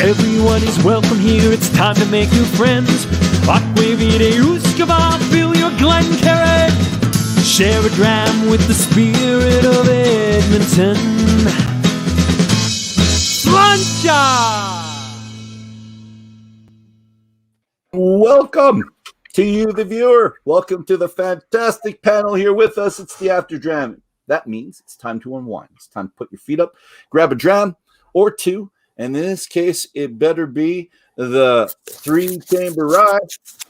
Everyone is welcome here, it's time to make new friends. Aquavide Uskava, fill your Glencairn. Share a dram with the spirit of Edmonton. Slancha! Welcome to you, the viewer. Welcome to the fantastic panel here with us. It's the After Dram. That means it's time to unwind. It's time to put your feet up, grab a dram or two, and in this case, it better be the 3-chamber rye.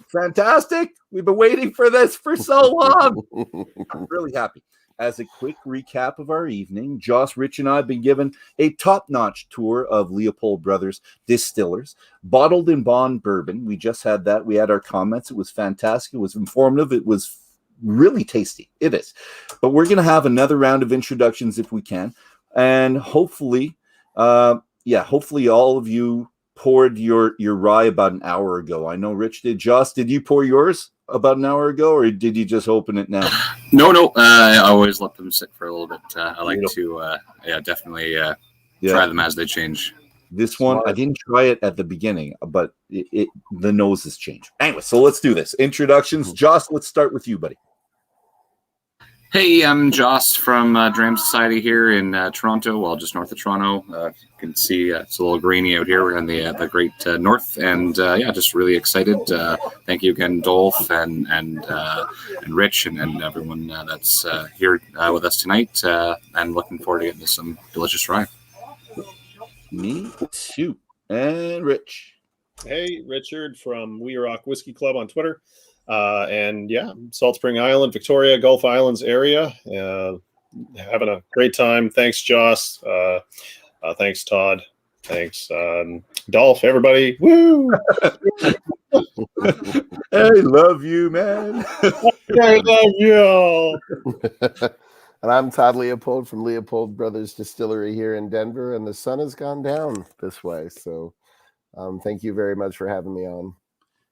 Fantastic. We've been waiting for this for so long. I'm really happy. As a quick recap of our evening, Joss, Rich, and I have been given a top-notch tour of Leopold Brothers Distillers, bottled in bond bourbon. We just had that. We had our comments. It was fantastic. It was informative. It was really tasty. It is. But we're going to have another round of introductions if we can. And hopefully, hopefully all of you poured your rye about an hour ago. I know Rich did. Joss, did you pour yours about an hour ago, or did you just open it now? No. I always let them sit for a little bit. I like to, definitely try them as they change. This one, I didn't try it at the beginning, but the nose has changed. Anyway, so let's do this. Introductions. Joss, let's start with you, buddy. Hey, I'm Joss from Dram Society here in Toronto, well, just north of Toronto. You can see it's a little grainy out here. We're in the great north, and just really excited. Thank you again, Dolph and Rich and everyone that's here with us tonight, and looking forward to getting some delicious rye. Me too. And Rich. Hey, Richard from We Rock Whiskey Club on Twitter. Salt Spring Island, Victoria, Gulf Islands area. Having a great time. Thanks, Joss. Thanks, Todd. Thanks, Dolph, everybody. Woo! I love you, man. I love you. And I'm Todd Leopold from Leopold Brothers Distillery here in Denver, and the sun has gone down this way. So thank you very much for having me on.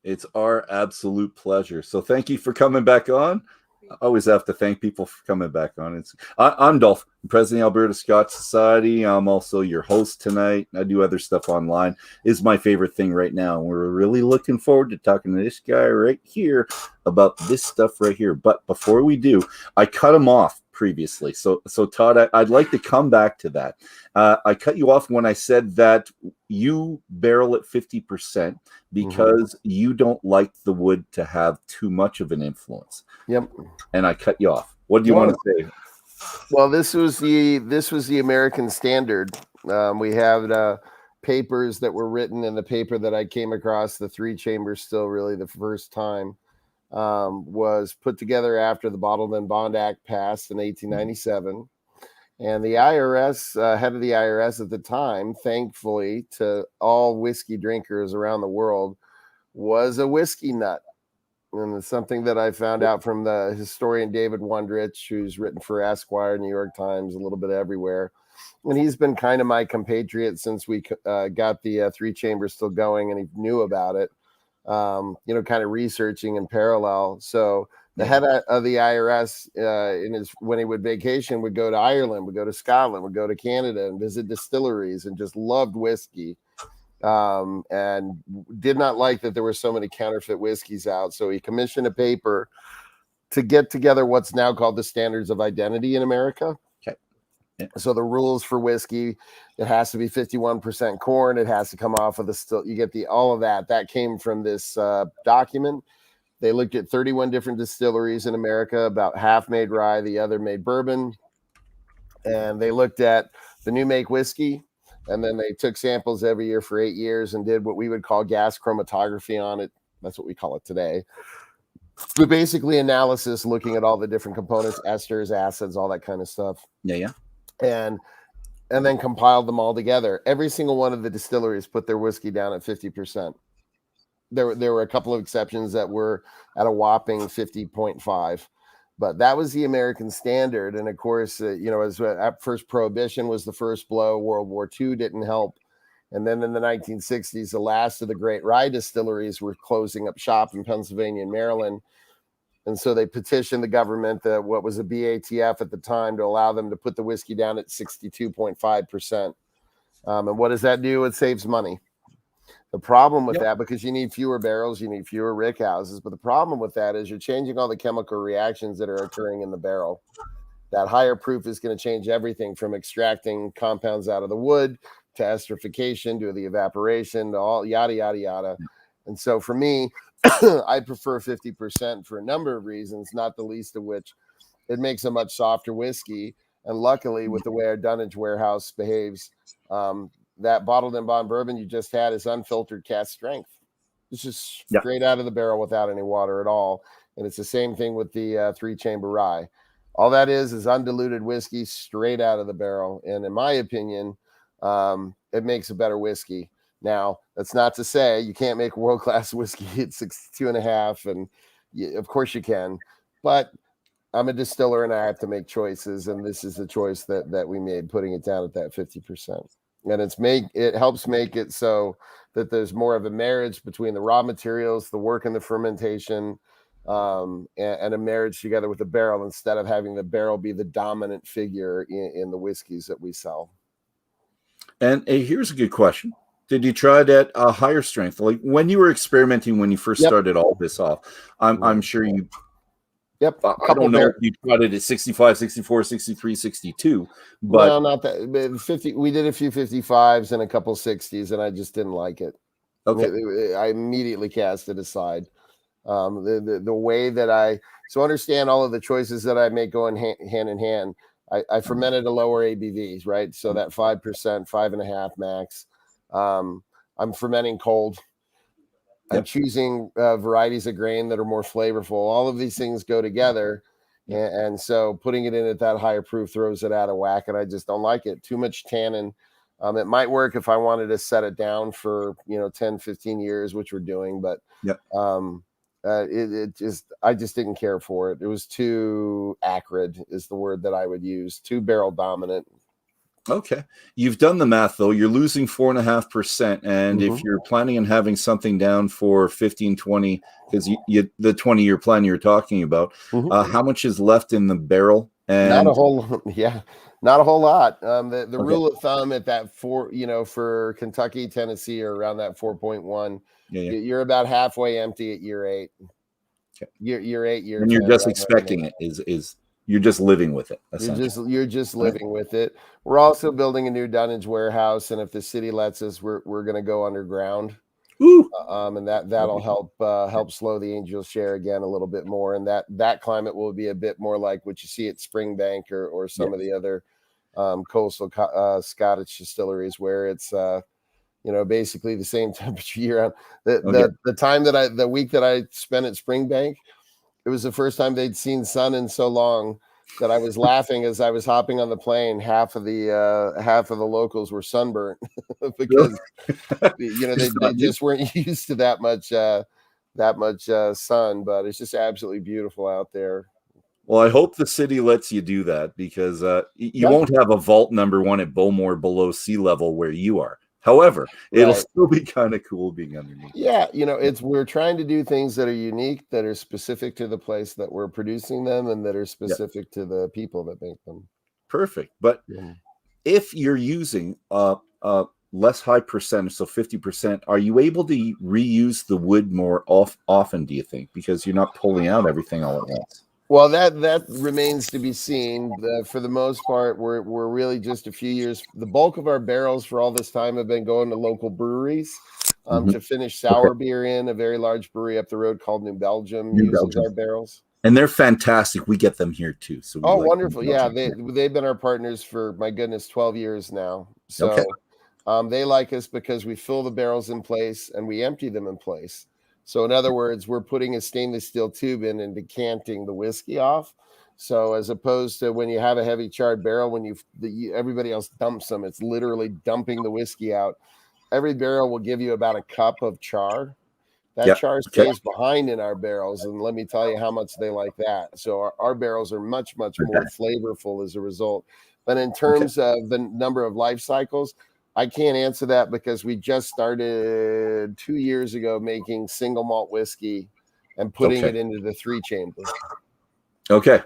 It's our absolute pleasure. So thank you for coming back on. I always have to thank people for coming back on. I'm Dolph, President of the Alberta Scotch Society. I'm also your host tonight. I do other stuff online. It's my favorite thing right now. And we're really looking forward to talking to this guy right here about this stuff right here. But before we do, I cut him off previously. So Todd, I'd like to come back to that. I cut you off when I said that you barrel at 50% because you don't like the wood to have too much of an influence. Yep. And I cut you off. What do you want to say? Well, this was the American standard. We had papers that were written in the paper that I came across, the 3-chamber still really the first time, was put together after the Bottled and Bond Act passed in 1897. And the IRS, head of the IRS at the time, thankfully to all whiskey drinkers around the world, was a whiskey nut. And it's something that I found out from the historian David Wondrich, who's written for Esquire, New York Times, a little bit everywhere. And he's been kind of my compatriot since we got the 3-chamber still going, and he knew about it, kind of researching in parallel. So the head of the IRS, when he would vacation, would go to Ireland, would go to Scotland, would go to Canada and visit distilleries, and just loved whiskey. And did not like that there were so many counterfeit whiskeys out. So he commissioned a paper to get together what's now called the Standards of Identity in America. Okay. Yeah. So the rules for whiskey, it has to be 51% corn. It has to come off of the still. You get all of that. That came from this document. They looked at 31 different distilleries in America. About half made rye, the other made bourbon. And they looked at the new make whiskey. And then they took samples every year for 8 years and did what we would call gas chromatography on it. That's what we call it today. But basically analysis, looking at all the different components, esters, acids, all that kind of stuff. Yeah. And then compiled them all together. Every single one of the distilleries put their whiskey down at 50%. There were a couple of exceptions that were at a whopping 50.5. But that was the American standard. And of course, as at first Prohibition was the first blow. World War II didn't help. And then in the 1960s, the last of the great rye distilleries were closing up shop in Pennsylvania and Maryland. And so they petitioned the government, what was a BATF at the time, to allow them to put the whiskey down at 62.5%. And what does that do? It saves money. The problem with that, because you need fewer barrels, you need fewer rick houses. But the problem with that is you're changing all the chemical reactions that are occurring in the barrel. That higher proof is going to change everything from extracting compounds out of the wood to esterification to the evaporation to all yada, yada, yada. And so for me, I prefer 50% for a number of reasons, not the least of which it makes a much softer whiskey. And luckily, with the way our dunnage warehouse behaves, that bottled and bond bourbon you just had is unfiltered cask strength. It's just straight out of the barrel without any water at all. And it's the same thing with the 3-chamber rye. All that is undiluted whiskey straight out of the barrel. And in my opinion, it makes a better whiskey. Now, that's not to say you can't make world-class whiskey at 62.5. And of course you can. But I'm a distiller and I have to make choices. And this is the choice that we made, putting it down at that 50%. And it helps make it so that there's more of a marriage between the raw materials, the work in the fermentation, and a marriage together with the barrel, instead of having the barrel be the dominant figure in the whiskeys that we sell. And here's a good question. Did you try that higher strength? Like when you were experimenting, when you first started all this off, I'm sure you... I don't know if you tried it at 65, 64, 63, 62. But no, not that. 50. We did a few 55s and a couple 60s, and I just didn't like it. Okay. I immediately cast it aside. The way that so understand all of the choices that I make going hand in hand. I fermented a lower ABVs, right? So that 5%, 5.5 max. I'm fermenting cold. I'm choosing varieties of grain that are more flavorful. All of these things go together. And so putting it in at that higher proof throws it out of whack. And I just don't like it. Too much tannin. It might work if I wanted to set it down for, 10, 15 years, which we're doing. But I just didn't care for it. It was too acrid is the word that I would use. Too barrel dominant. Okay. You've done the math, though. You're losing 4.5%. And if you're planning on having something down for 15, 20, because the 20-year plan you're talking about, how much is left in the barrel? And not a whole lot. The rule of thumb at that 4, for Kentucky, Tennessee, or around that 4.1, you're about halfway empty at year 8. Okay. Year 8, year 10. And you're just expecting it is you're just living with it. You're just living with it. We're also building a new dunnage warehouse, and if the city lets us, we're going to go underground. And that'll help slow the angel share again a little bit more. And that climate will be a bit more like what you see at Springbank or some of the other coastal Scottish distilleries, where it's basically the same temperature year round. The week that I spent at Springbank, it was the first time they'd seen sun in so long that I was laughing as I was hopping on the plane. Half of the locals were sunburnt because they just weren't used to that much sun. But it's just absolutely beautiful out there. Well, I hope the city lets you do that, because you won't have a vault number 1 at Bowmore below sea level where you are. However, it'll still be kind of cool being underneath. Yeah, we're trying to do things that are unique, that are specific to the place that we're producing them, and that are specific to the people that make them. Perfect. But if you're using less high percentage, so 50%, are you able to reuse the wood more often, do you think? Because you're not pulling out everything all at once. Well, that remains to be seen. For the most part, we're really just a few years. The bulk of our barrels for all this time have been going to local breweries to finish sour beer in. A very large brewery up the road called New Belgium uses our barrels. And they're fantastic. We get them here too. So wonderful. Yeah, they've been our partners for, my goodness, 12 years now. So they like us because we fill the barrels in place and we empty them in place. So in other words, we're putting a stainless steel tube in and decanting the whiskey off. So as opposed to when you have a heavy charred barrel, when everybody else dumps them, it's literally dumping the whiskey out. Every barrel will give you about a cup of char. That char stays behind in our barrels, and let me tell you how much they like that. So our barrels are much, much more flavorful as a result. But in terms of the number of life cycles, I can't answer that because we just started 2 years ago making single malt whiskey and putting it into the 3-chamber. Okay.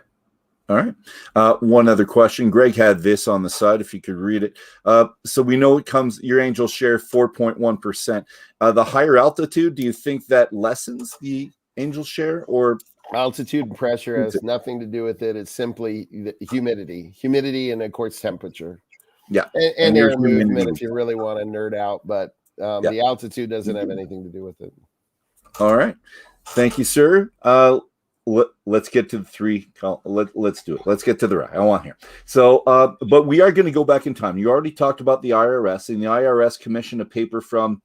All right. One other question. Greg had this on the side, if you could read it. So we know it comes, your Angel share 4.1%. The higher altitude, do you think that lessens the Angel share, or? Altitude and pressure has nothing to do with it. It's simply the humidity, and of course temperature. Yeah. And air movement, if you really want to nerd out, but the altitude doesn't have anything to do with it. All right. Thank you, sir. Let's get to the three. Let's do it. Let's get to the rye. I want here. So, but we are going to go back in time. You already talked about the IRS, and the IRS commissioned a paper from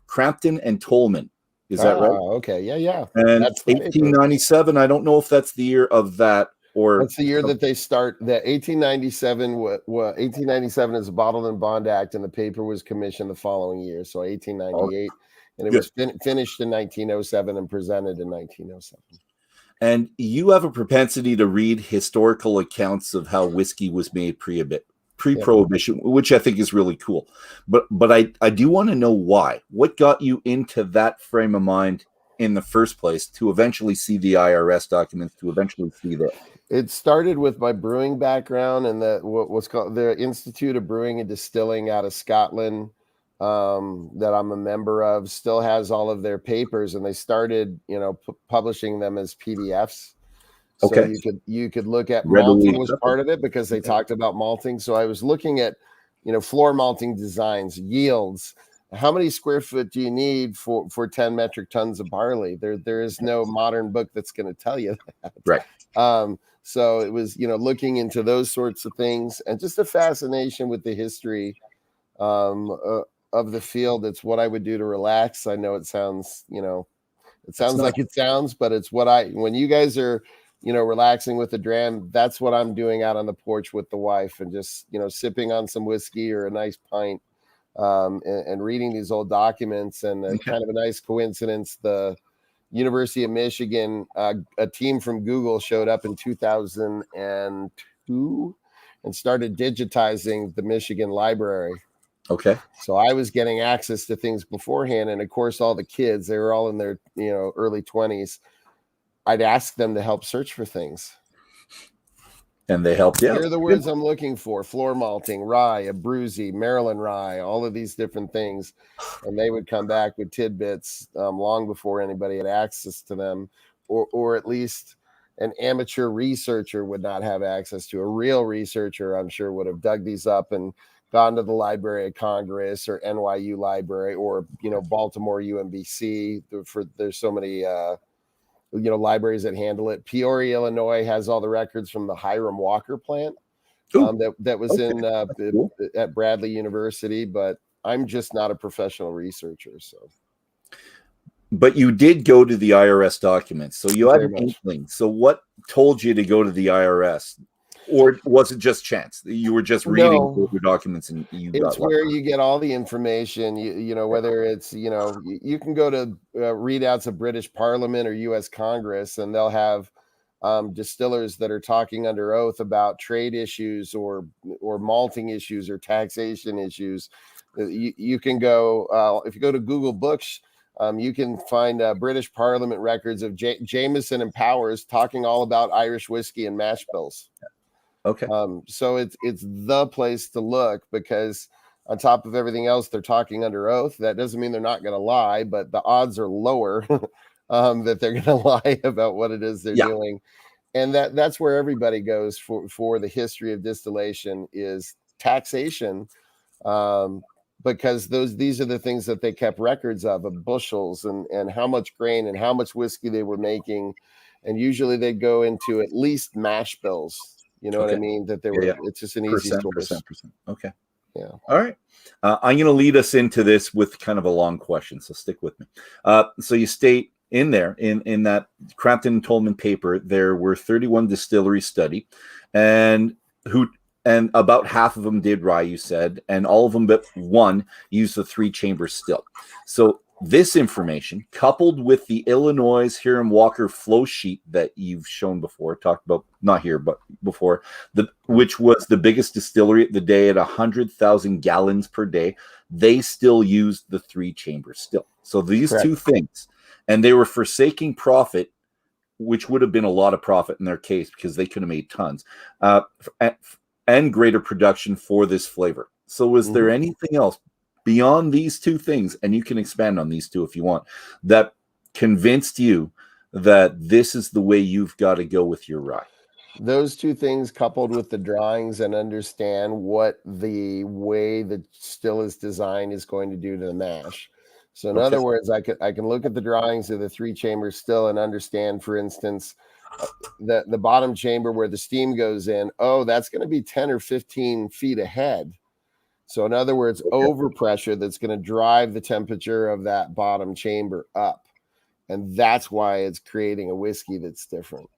Crampton and Tolman. Is that right? Okay. Yeah. And that's 1897. I don't know if that's the year of that, or that's the year that they start. The 1897. 1897 is the Bottled and Bond Act, and the paper was commissioned the following year, so 1898, and it was finished in 1907 and presented in 1907. And you have a propensity to read historical accounts of how whiskey was made pre-prohibition, which I think is really cool. But I do want to know why. What got you into that frame of mind in the first place to eventually see the IRS documents, to eventually see that? It started with my brewing background and what's called the Institute of Brewing and Distilling out of Scotland, that I'm a member of, still has all of their papers, and they started, publishing them as PDFs. So you could look at malting was part of it, because they talked about malting. So I was looking at, floor malting designs, yields. How many square foot do you need for 10 metric tons of barley? There is no modern book that's going to tell you that. Right. So it was, looking into those sorts of things, and just a fascination with the history of the field. It's what I would do to relax. I know it sounds, like it sounds, but it's what when you guys are, relaxing with a dram, that's what I'm doing out on the porch with the wife, and just, sipping on some whiskey or a nice pint, and reading these old documents. And kind of a nice coincidence, the University of Michigan, a team from Google showed up in 2002 and started digitizing the Michigan library. Okay. So I was getting access to things beforehand. And of course, all the kids, they were all in their, early 20s. I'd ask them to help search for things. And they helped you. Here are the words I'm looking for: floor malting, rye, a bruisey, Maryland rye, all of these different things. And they would come back with tidbits long before anybody had access to them, or at least an amateur researcher would not have access to. A real researcher, I'm sure, would have dug these up and gone to the Library of Congress or NYU Library, or, Baltimore UMBC. There's so many, libraries that handle it. Peoria, Illinois has all the records from the Hiram Walker plant that was at Bradley University, but I'm just not a professional researcher. So, but you did go to the IRS documents, so you had an inkling. So what told you to go to the IRS? Or was it just chance? You were just reading your documents and it's where you get all the information. Whether it's, you can go to readouts of British Parliament or U.S. Congress, and they'll have distillers that are talking under oath about trade issues or malting issues or taxation issues. You can go, if you go to Google Books, you can find British Parliament records of Jameson and Powers talking all about Irish whiskey and mash bills. Okay. So it's the place to look, because on top of everything else, they're talking under oath. That doesn't mean they're not going to lie, but the odds are lower that they're going to lie about what it is they're doing. And that's where everybody goes for the history of distillation, is taxation, because these are the things that they kept records of bushels and how much grain and how much whiskey they were making. And usually they go into at least mash bills. You know what I mean? That they were. It's just an easy source. Okay. Yeah. All right. I'm going to lead us into this with kind of a long question, so stick with me. So you state in there, in that Crampton and Tolman paper, there were 31 distilleries studied, and about half of them did rye, you said, and all of them but one used the 3-chamber still. So this information, coupled with the Illinois Hiram Walker flow sheet that you've shown before, talked about, not here, but before, which was the biggest distillery at the day at 100,000 gallons per day, they still used the 3-chamber still. So these two things, and they were forsaking profit which would have been a lot of profit in their case because they could have made tons, and greater production for this flavor. So was there anything else beyond these two things, and you can expand on these two if you want, that convinced you that this is the way you've got to go with your rye? Those two things, coupled with the drawings and understand what the way the still is designed is going to do to the mash. So in other words, I can look at the drawings of the 3-chamber still and understand, for instance, the bottom chamber where the steam goes in. Oh, that's going to be 10 or 15 feet ahead. So in other words, overpressure that's going to drive the temperature of that bottom chamber up. And that's why it's creating a whiskey that's different.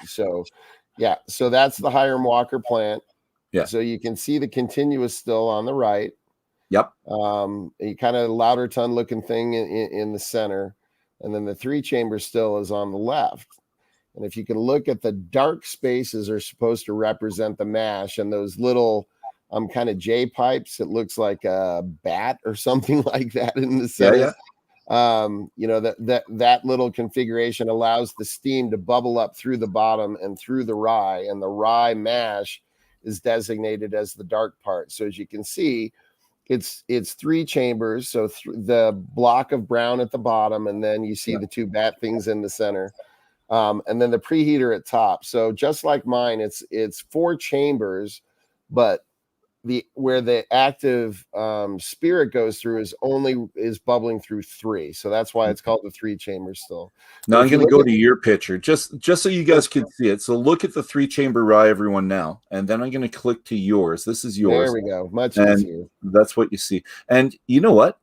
So that's the Hiram Walker plant. Yeah. So you can see the continuous still on the right. Yep. A kind of louder ton looking thing in the center. And then the 3-chamber still is on the left. And if you can look at the dark spaces are supposed to represent the mash, and those little kind of J pipes, it looks like a bat or something like that in the center. Yeah. That little configuration allows the steam to bubble up through the bottom and through the rye, and the rye mash is designated as the dark part. So as you can see, it's 3 chambers. So the block of brown at the bottom, and then you see the 2 bat things in the center, and then the preheater at top. So just like mine, it's 4 chambers, but where the active spirit goes through is bubbling through 3. So that's why it's called the 3-chamber still. Now I'm going to go to your picture just so you guys can see it. So look at the 3-chamber rye, everyone, now, and then I'm going to click to yours. This is yours. There we go. Much and easier. That's what you see. And you know what?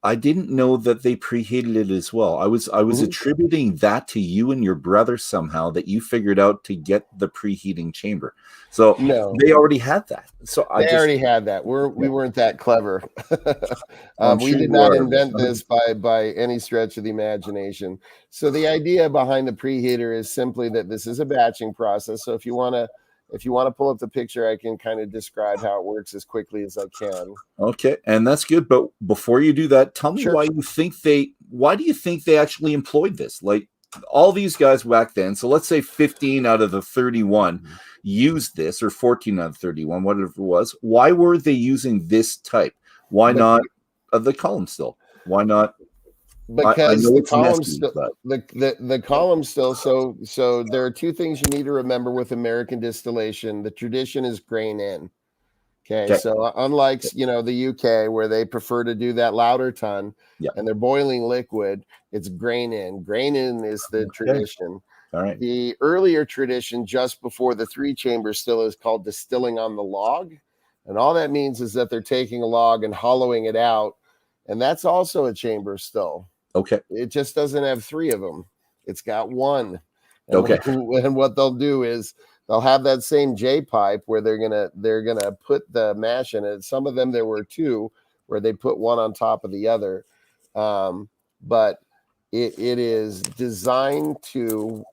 I didn't know that they preheated it as well. I was attributing that to you and your brother somehow, that you figured out to get the preheating chamber. So no, they already had that. So they already had that. We weren't that clever. We did not invent this by any stretch of the imagination. So the idea behind the preheater is simply that this is a batching process. So if you want to pull up the picture, I can kind of describe how it works as quickly as I can. Okay, and that's good. But before you do that, tell me why do you think they actually employed this? Like all these guys back then, so let's say 15 out of the 31 used this, or 14 out of 31, whatever it was. Why were they using this type? Why not the column still? Why not? Because the column still, so there are 2 things you need to remember with American distillation. The tradition is grain in. Okay. So unlike the UK, where they prefer to do that louder ton, and they're boiling liquid, it's grain in. Grain in is the tradition. All right. The earlier tradition, just before the 3-chamber still, is called distilling on the log, and all that means is that they're taking a log and hollowing it out, and that's also a chamber still. Okay. It just doesn't have 3 of them. It's got 1. And okay. And what they'll do is they'll have that same J pipe where they're gonna put the mash in it. Some of them there were 2 where they put one on top of the other, but it is designed to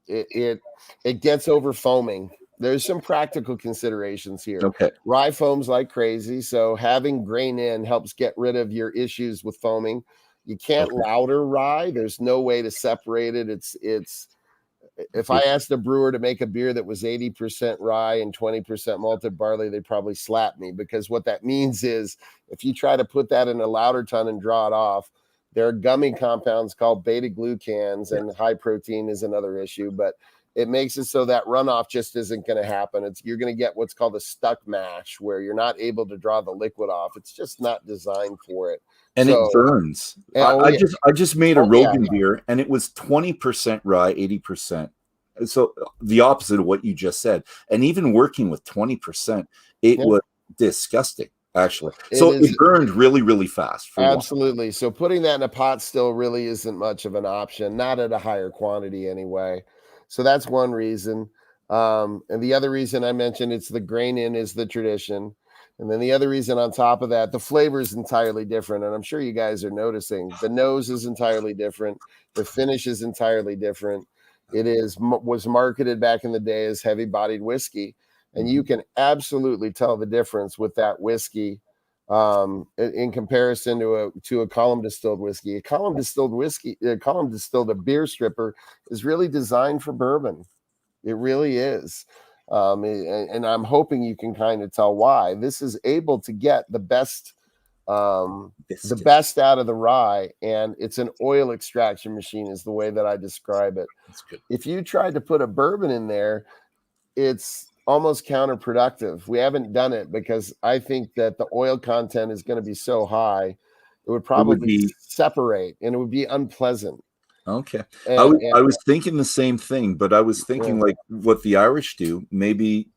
it gets over foaming. There's some practical considerations here. Okay. Rye foams like crazy, so having grain in helps get rid of your issues with foaming. You can't louder rye. There's no way to separate it. It's if I asked a brewer to make a beer that was 80% rye and 20% malted barley, they'd probably slap me, because what that means is if you try to put that in a louder ton and draw it off, there are gummy compounds called beta glucans, and high protein is another issue, but it makes it so that runoff just isn't going to happen. You're going to get what's called a stuck mash, where you're not able to draw the liquid off. It's just not designed for it. And it burns. I just made a Rogan beer, and it was 20% rye, 80%. So the opposite of what you just said. And even working with 20%, it was disgusting, actually. It burned really, really fast. Absolutely. So putting that in a pot still really isn't much of an option, not at a higher quantity anyway. So that's one reason. And the other reason I mentioned it's the grain in is the tradition. And then the other reason on top of that, the flavor is entirely different. And I'm sure you guys are noticing the nose is entirely different. The finish is entirely different. It was marketed back in the day as heavy bodied whiskey. And you can absolutely tell the difference with that whiskey in comparison to a column distilled whiskey. A column distilled a beer stripper is really designed for bourbon. It really is. And I'm hoping you can kind of tell why. This is able to get the best out of the rye, and it's an oil extraction machine is the way that I describe it. That's good. If you tried to put a bourbon in there, it's almost counterproductive. We haven't done it because I think that the oil content is going to be so high, it would probably separate and it would be unpleasant. Okay. I was thinking the same thing, but I was thinking like what the Irish do. Maybe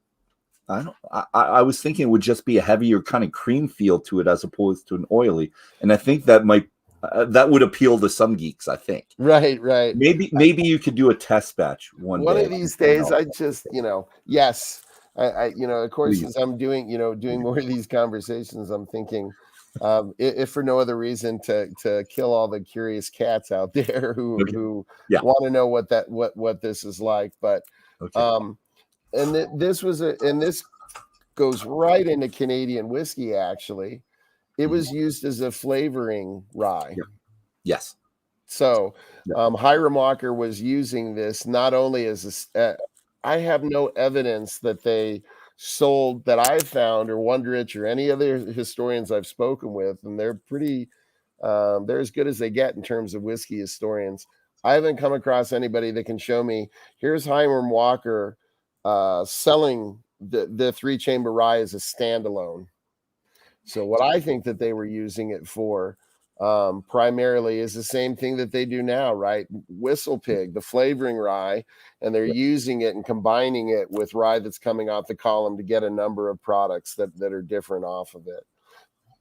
I was thinking it would just be a heavier kind of cream feel to it as opposed to an oily, and I think that might that would appeal to some geeks. I think. Right. Maybe you could do a test batch one day. Of these days. I just yes. I of course, since I'm doing more of these conversations, I'm thinking. If for no other reason to kill all the curious cats out there who want to know what this is like, but this goes right into Canadian whiskey. Actually, it was used as a flavoring rye. Yes. So Hiram Walker was using this not only as I have no evidence that they sold that I've found or Wondrich or any other historians I've spoken with, and they're pretty they're as good as they get in terms of whiskey historians. I haven't come across anybody that can show me here's Hiram Walker selling the 3-chamber rye as a standalone. So what I think that they were using it for primarily is the same thing that they do now, right? Whistle Pig, the flavoring rye, and they're using it and combining it with rye that's coming off the column to get a number of products that are different off of it.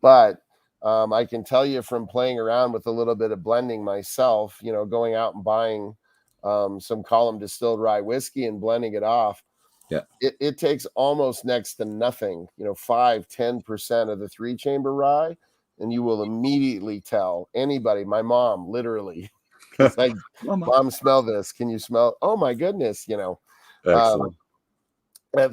But I can tell you from playing around with a little bit of blending myself, going out and buying some column distilled rye whiskey and blending it off. Yeah, it takes almost next to nothing, 5-10% of the 3-chamber rye. And you will immediately tell anybody, my mom, literally, like, Mom, smell this. Can you smell? Oh my goodness, Excellent.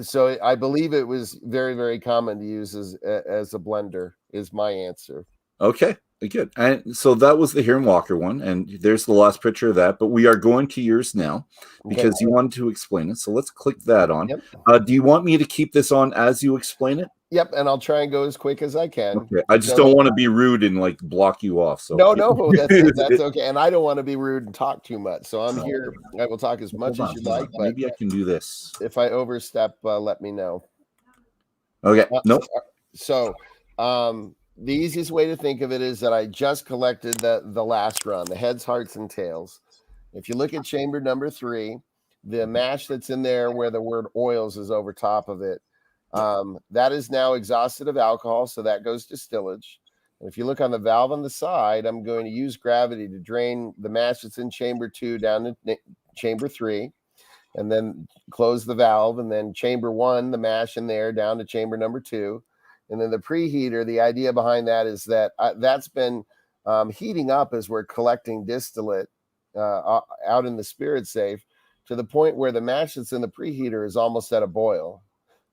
So I believe it was very, very common to use as a blender. Is my answer. Okay, good. And so that was the Hiram Walker one, and there's the last picture of that. But we are going to yours now because you wanted to explain it. So let's click that on. Yep. Do you want me to keep this on as you explain it? Yep, and I'll try and go as quick as I can. Okay. I just don't want to be rude and like block you off. So no, that's okay. And I don't want to be rude and talk too much. So I'm here. I will talk as much as you like. But maybe I can do this. If I overstep, let me know. Okay. Nope. So the easiest way to think of it is that I just collected the last run, the heads, hearts, and tails. If you look at chamber number 3, the mash that's in there where the word oils is over top of it. That is now exhausted of alcohol, so that goes to stillage. And if you look on the valve on the side, I'm going to use gravity to drain the mash that's in chamber 2 down to chamber 3, and then close the valve, and then chamber 1, the mash in there down to chamber number 2. And then the preheater, the idea behind that is that that's been heating up as we're collecting distillate out in the spirit safe to the point where the mash that's in the preheater is almost at a boil.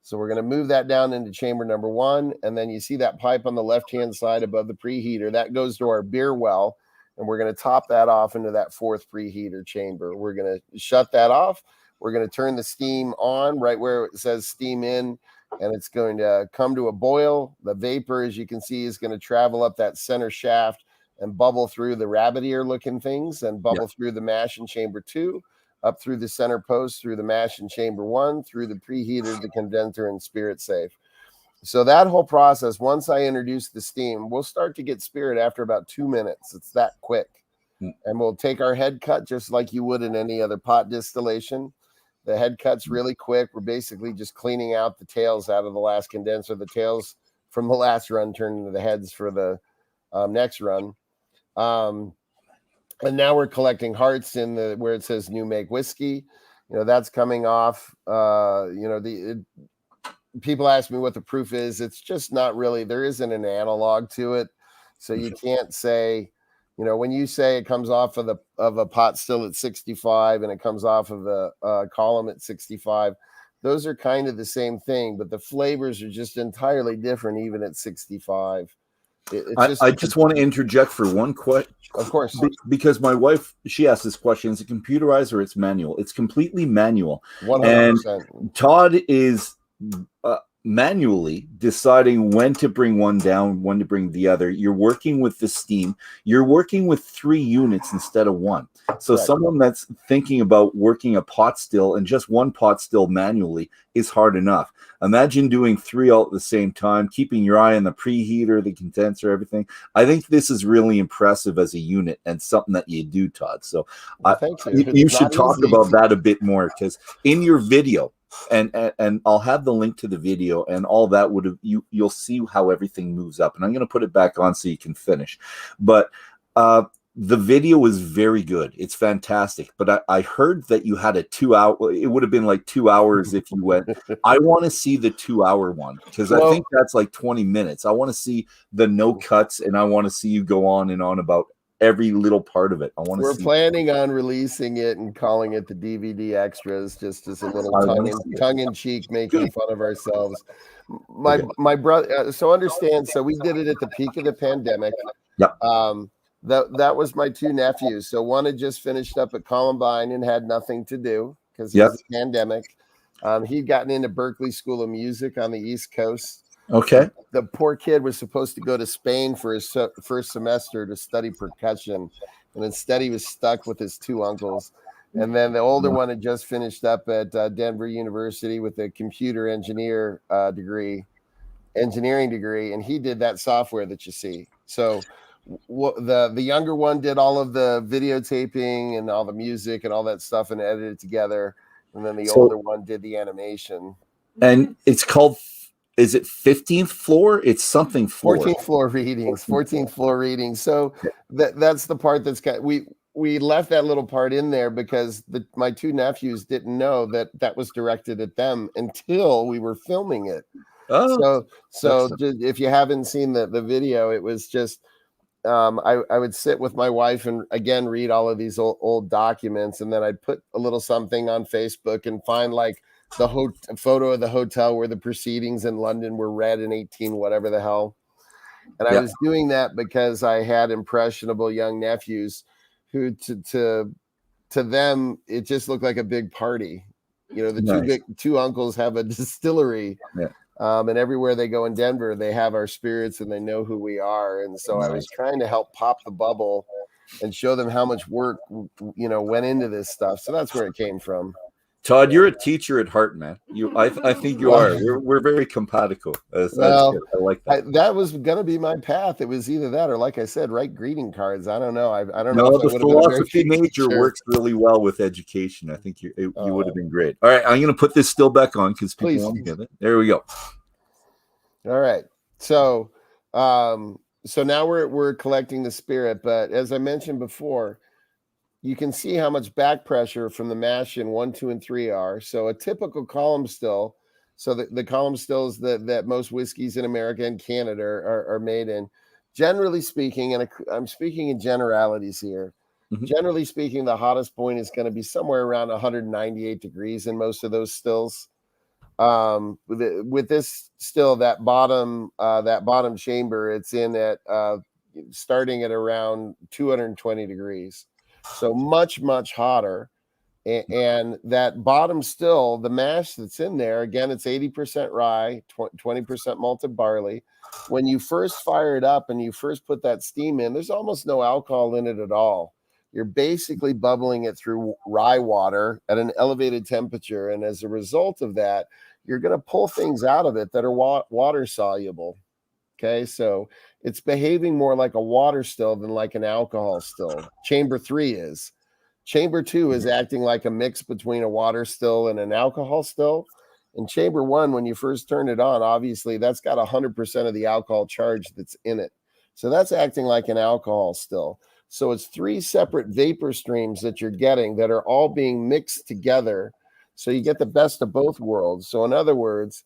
So we're going to move that down into chamber number 1. And then you see that pipe on the left-hand side above the preheater. That goes to our beer well. And we're going to top that off into that 4th preheater chamber. We're going to shut that off. We're going to turn the steam on right where it says steam in. And it's going to come to a boil. The vapor, as you can see, is going to travel up that center shaft and bubble through the rabbit ear looking things and bubble through the mash in chamber 2. Up through the center post, through the mash in chamber 1, through the preheater, the condenser, and spirit safe. So that whole process, once I introduce the steam, we'll start to get spirit after about 2 minutes. It's that quick. And we'll take our head cut just like you would in any other pot distillation. The head cut's really quick. We're basically just cleaning out the tails out of the last condenser. The tails from the last run turn into the heads for the next run. And now we're collecting hearts in the where it says new make whiskey. That's coming off. People ask me what the proof is. It's just not really. There isn't an analog to it, so you can't say. When you say it comes off of a pot still at 65 and it comes off of a column at 65, those are kind of the same thing, but the flavors are just entirely different, even at 65. I just want to interject for one question. Of course. Because my wife, she asked this question, is it computerized or it's manual? It's completely manual. 100%. And Todd is manually deciding when to bring one down, when to bring the other. You're working with the steam. You're working with 3 units instead of 1. So Correct. Someone that's thinking about working a pot still and just 1 pot still manually is hard enough. Imagine doing 3 all at the same time, keeping your eye on the preheater, the condenser, everything. I think this is really impressive as a unit and something that you do, Todd. So thank you. You should talk about that a bit more, because in your video, and I'll have the link to the video and all that you'll see how everything moves up. And I'm going to put it back on so you can finish. But the video is very good. It's fantastic. But I heard that you had a 2-hour. It would have been like 2 hours if you went. I want to see the 2-hour one, because I think that's like 20 minutes. I want to see the no cuts, and I want to see you go on and on about every little part of it. We're planning on releasing it and calling it the DVD extras, just as a little tongue-in-cheek, making fun of ourselves. My brother. So understand. So we did it at the peak of the pandemic. Yep. That was my 2 nephews. So one had just finished up at Columbine and had nothing to do because it was a pandemic. He'd gotten into Berkeley School of Music on the East Coast. Okay. The poor kid was supposed to go to Spain for his first semester to study percussion, and instead he was stuck with his 2 uncles. And then the older one had just finished up at Denver University with a computer engineering degree, and he did that software that you see. So the younger one did all of the videotaping and all the music and all that stuff and edited it together, and then the older one did the animation. And it's called, is it 15th floor? It's something floor. 14th floor readings. 14th floor readings. So that's the part that's got we left that little part in there because my 2 nephews didn't know that was directed at them until we were filming it. So if you haven't seen the video, it was just I would sit with my wife and again read all of these old documents, and then I'd put a little something on Facebook and find like the photo of the hotel where the proceedings in London were read in 18 whatever the hell. And I was doing that because I had impressionable young nephews who to them it just looked like a big party. You know, the 2 uncles have a distillery. Yeah. And everywhere they go in Denver, they have our spirits and they know who we are. And so I was trying to help pop the bubble and show them how much work, went into this stuff. So that's where it came from. Todd, you're a teacher at heart, man. I think you are. We're very compatible. I like that. That was going to be my path. It was either that or, like I said, write greeting cards. I don't know. I don't know. The philosophy major works really well with education. I think you would have been great. All right, I'm going to put this still back on because people want to get it. There we go. All right. So now we're collecting the spirit, but as I mentioned before, you can see how much back pressure from the mash in 1, 2, and 3 are. So a typical column still. So the column stills that most whiskeys in America and Canada are made in. Generally speaking, and I'm speaking in generalities here. Mm-hmm. Generally speaking, the hottest point is going to be somewhere around 198 degrees in most of those stills. With this still, that bottom chamber, it's in at starting at around 220 degrees. So much, much hotter. And that bottom still, the mash that's in there, again, it's 80% rye, 20% malted barley. When you first fire it up and you first put that steam in, there's almost no alcohol in it at all. You're basically bubbling it through rye water at an elevated temperature. And as a result of that, you're going to pull things out of it that are water soluble. Okay, so it's behaving more like a water still than like an alcohol still. Chamber 3 is. Chamber 2 is acting like a mix between a water still and an alcohol still. And Chamber 1, when you first turn it on, obviously that's got 100% of the alcohol charge that's in it. So that's acting like an alcohol still. So it's 3 separate vapor streams that you're getting that are all being mixed together. So you get the best of both worlds. So in other words,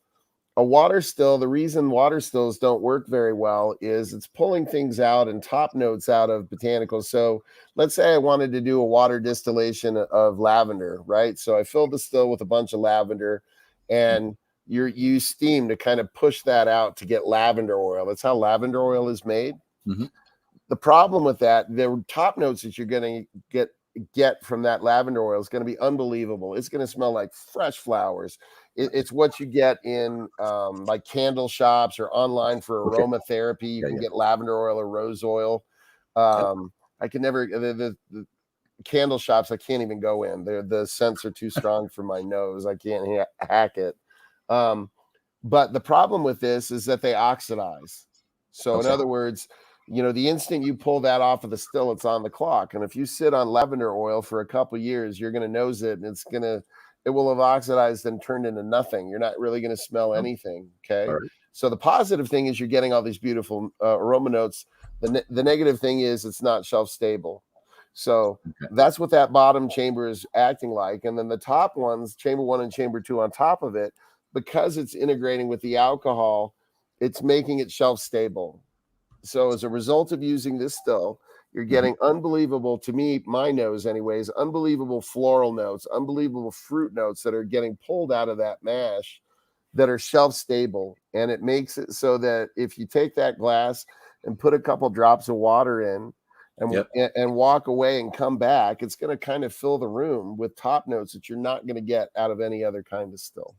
a water still, the reason water stills don't work very well is it's pulling things out and top notes out of botanicals. So let's say I wanted to do a water distillation of lavender, right? So I filled the still with a bunch of lavender and you use steam to kind of push that out to get lavender oil. That's how lavender oil is made. Mhm. The problem with that, the top notes that you're going to get from that lavender oil is going to be unbelievable. It's going to smell like fresh flowers. It's what you get in like candle shops or online for aromatherapy. You can get lavender oil or rose oil. I can never the candle shops. I can't even go in. The scents are too strong for my nose. I can't hack it. But the problem with this is that they oxidize. So in other words, the instant you pull that off of the still, it's on the clock. And if you sit on lavender oil for a couple years, you're going to nose it, and it will have oxidized and turned into nothing. You're not really going to smell anything. Okay. Right. So the positive thing is you're getting all these beautiful aroma notes. The negative thing is it's not shelf stable. So that's what that bottom chamber is acting like. And then the top ones, chamber 1 and chamber 2 on top of it, because it's integrating with the alcohol, it's making it shelf stable. So as a result of using this still, you're getting unbelievable, to me, my nose anyways, unbelievable floral notes, unbelievable fruit notes that are getting pulled out of that mash that are shelf stable. And it makes it so that if you take that glass and put a couple drops of water in and walk away and come back, it's going to kind of fill the room with top notes that you're not going to get out of any other kind of still.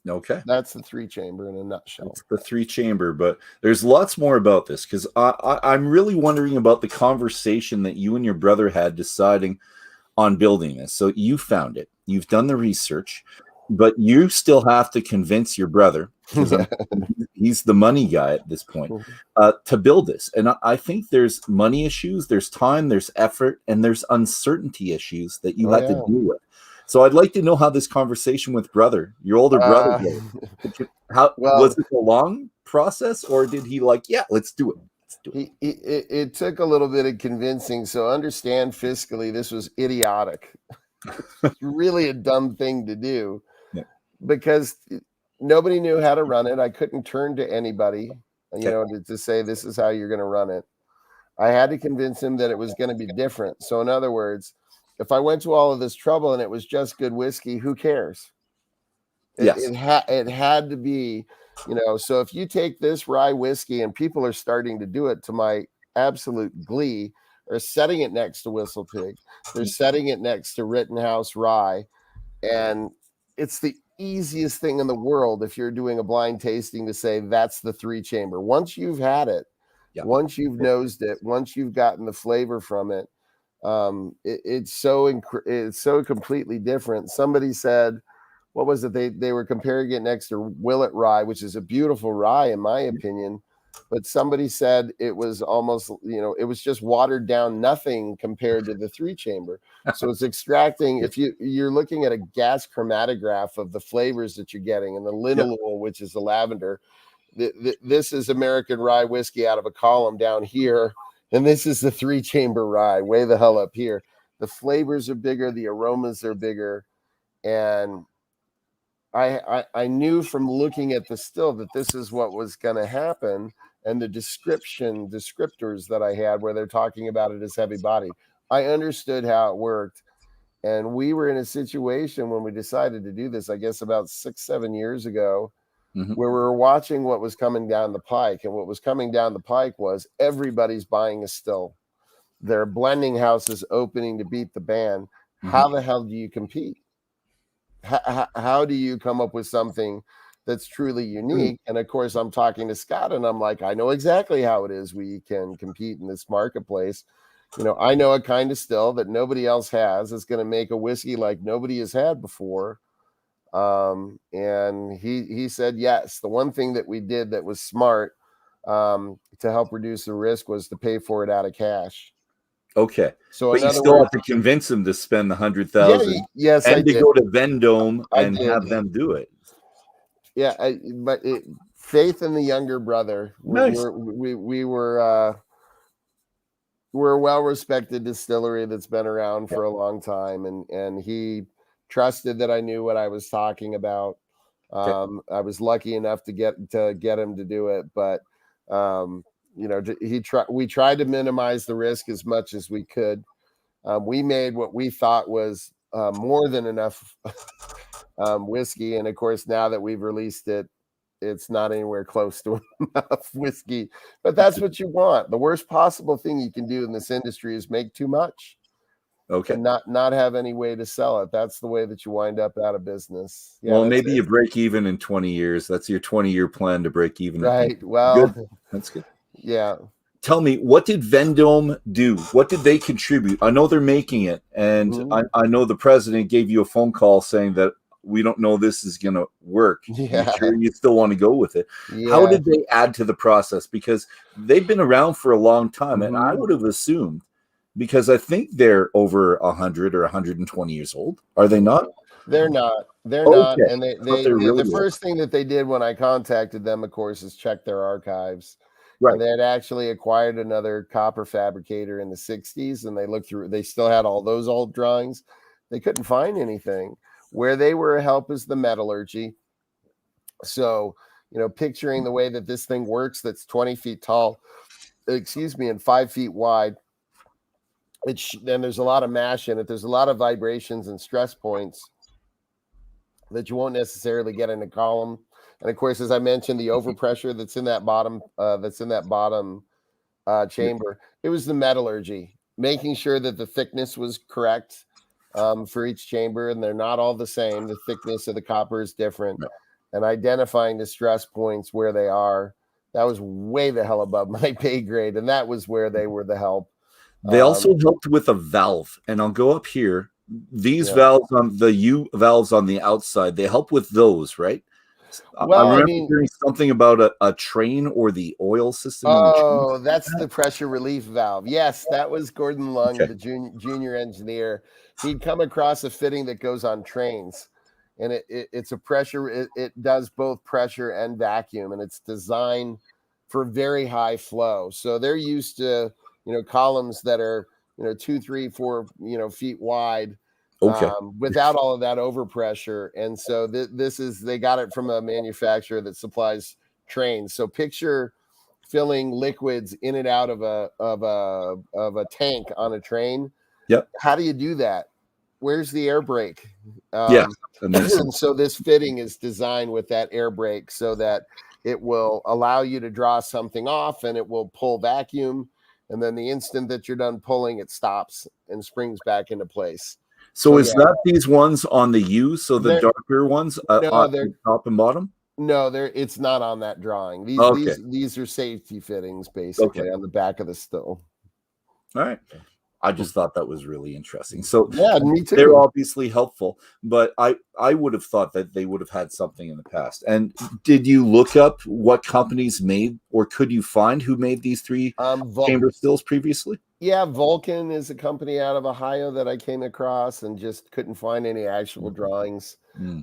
Okay. That's the 3-chamber in a nutshell. It's the 3-chamber, but there's lots more about this, because I'm really wondering about the conversation that you and your brother had deciding on building this. So you found it. You've done the research, but you still have to convince your brother, because he's the money guy at this point, to build this. And I think there's money issues, there's time, there's effort, and there's uncertainty issues that you have to deal with. So I'd like to know how this conversation with your older brother, was it a long process, or did he let's do it? Let's do it. It took a little bit of convincing. So understand, fiscally, this was idiotic. It's really a dumb thing to do because nobody knew how to run it. I couldn't turn to anybody, to say this is how you're going to run it. I had to convince him that it was going to be different. So in other words, if I went to all of this trouble and it was just good whiskey, who cares? It had to be, so if you take this rye whiskey, and people are starting to do it, to my absolute glee, are setting it next to Whistle Pig. They're setting it next to Rittenhouse Rye. And it's the easiest thing in the world, if you're doing a blind tasting, to say that's the 3-chamber. Once you've had it, once you've nosed it, once you've gotten the flavor from it, it's so completely different. Somebody said, what was it? They were comparing it next to Willet Rye, which is a beautiful rye in my opinion, but somebody said it was almost, it was just watered down nothing compared to the 3-chamber. So it's extracting, if you're looking at a gas chromatograph of the flavors that you're getting, and the linalool, which is the lavender, this is American rye whiskey out of a column down here. And this is the 3-chamber rye, way the hell up here. The flavors are bigger, the aromas are bigger. And I knew from looking at the still that this is what was going to happen. And the descriptors that I had, where they're talking about it as heavy body, I understood how it worked. And we were in a situation when we decided to do this, I guess about 6-7 years ago, where we were watching what was coming down the pike. And what was coming down the pike was everybody's buying a still. There are blending houses opening to beat the band. How the hell do you compete? How do you come up with something that's truly unique? And of course, I'm talking to Scott, and I'm like, I know exactly how it is we can compete in this marketplace. I know a kind of still that nobody else has. It's going to make a whiskey like nobody has had before. And he said, yes, the one thing that we did that was smart, to help reduce the risk, was to pay for it out of cash. Okay. So but you still have to convince him to spend the $100,000 and to go to Vendome and have them do it. Yeah. But faith in the younger brother. Nice. We're a well-respected distillery that's been around for a long time. And he trusted that I knew what I was talking about. I was lucky enough to get him to do it, but we tried to minimize the risk as much as we could. We made what we thought was more than enough whiskey. And of course, now that we've released it, it's not anywhere close to enough whiskey. But that's what you want. The worst possible thing you can do in this industry is make too much. Okay. And not have any way to sell it. That's the way that you wind up out of business. Yeah, well, maybe you break even in 20 years. That's your 20-year plan to break even. Right. Well, good. That's good. Yeah. Tell me, what did Vendome do? What did they contribute? I know they're making it, and I know the president gave you a phone call saying that we don't know this is going to work. Yeah. Sure you still want to go with it. Yeah. How did they add to the process? Because they've been around for a long time, and I would have assumed, because I think they're over 100 or 120 years old. Are they not? They're not. They're not. And really the first thing that they did when I contacted them, of course, is check their archives. Right. And they had actually acquired another copper fabricator in the 60s, and they looked through. They still had all those old drawings. They couldn't find anything. Where they were a help is the metallurgy. So, picturing the way that this thing works, that's 20 feet tall, and 5 feet wide. Then there's a lot of mash in it. There's a lot of vibrations and stress points that you won't necessarily get in a column. And of course, as I mentioned, the overpressure that's in that bottom chamber. It was the metallurgy, making sure that the thickness was correct for each chamber, and they're not all the same. The thickness of the copper is different, and identifying the stress points where they are. That was way the hell above my pay grade, and that was where they were the help. They also helped with a valve, and I'll go up here. These valves on the U valves on the outside, they help with those, right? Well, I remember hearing something about a train or the oil system. Oh, that's the pressure relief valve. Yes, that was Gordon Lung, the junior engineer. He'd come across a fitting that goes on trains, and it's a pressure. It does both pressure and vacuum, and it's designed for very high flow. So they're used to columns that are 2, 3, 4 feet wide. Without all of that overpressure. And so they got it from a manufacturer that supplies trains. So picture filling liquids in and out of a tank on a train. Yep. How do you do that? Where's the air brake? And so this fitting is designed with that air brake so that it will allow you to draw something off, and it will pull vacuum. And then the instant that you're done pulling, it stops and springs back into place. So is that these ones on the U? So the darker ones on top and bottom? No, it's not on that drawing. These are safety fittings basically on the back of the still. All right. I just thought that was really interesting. So yeah, me too. They're obviously helpful, but I would have thought that they would have had something in the past. And did you look up what companies made, or could you find who made these three chamber stills previously? Yeah, Vulcan is a company out of Ohio that I came across and just couldn't find any actual drawings.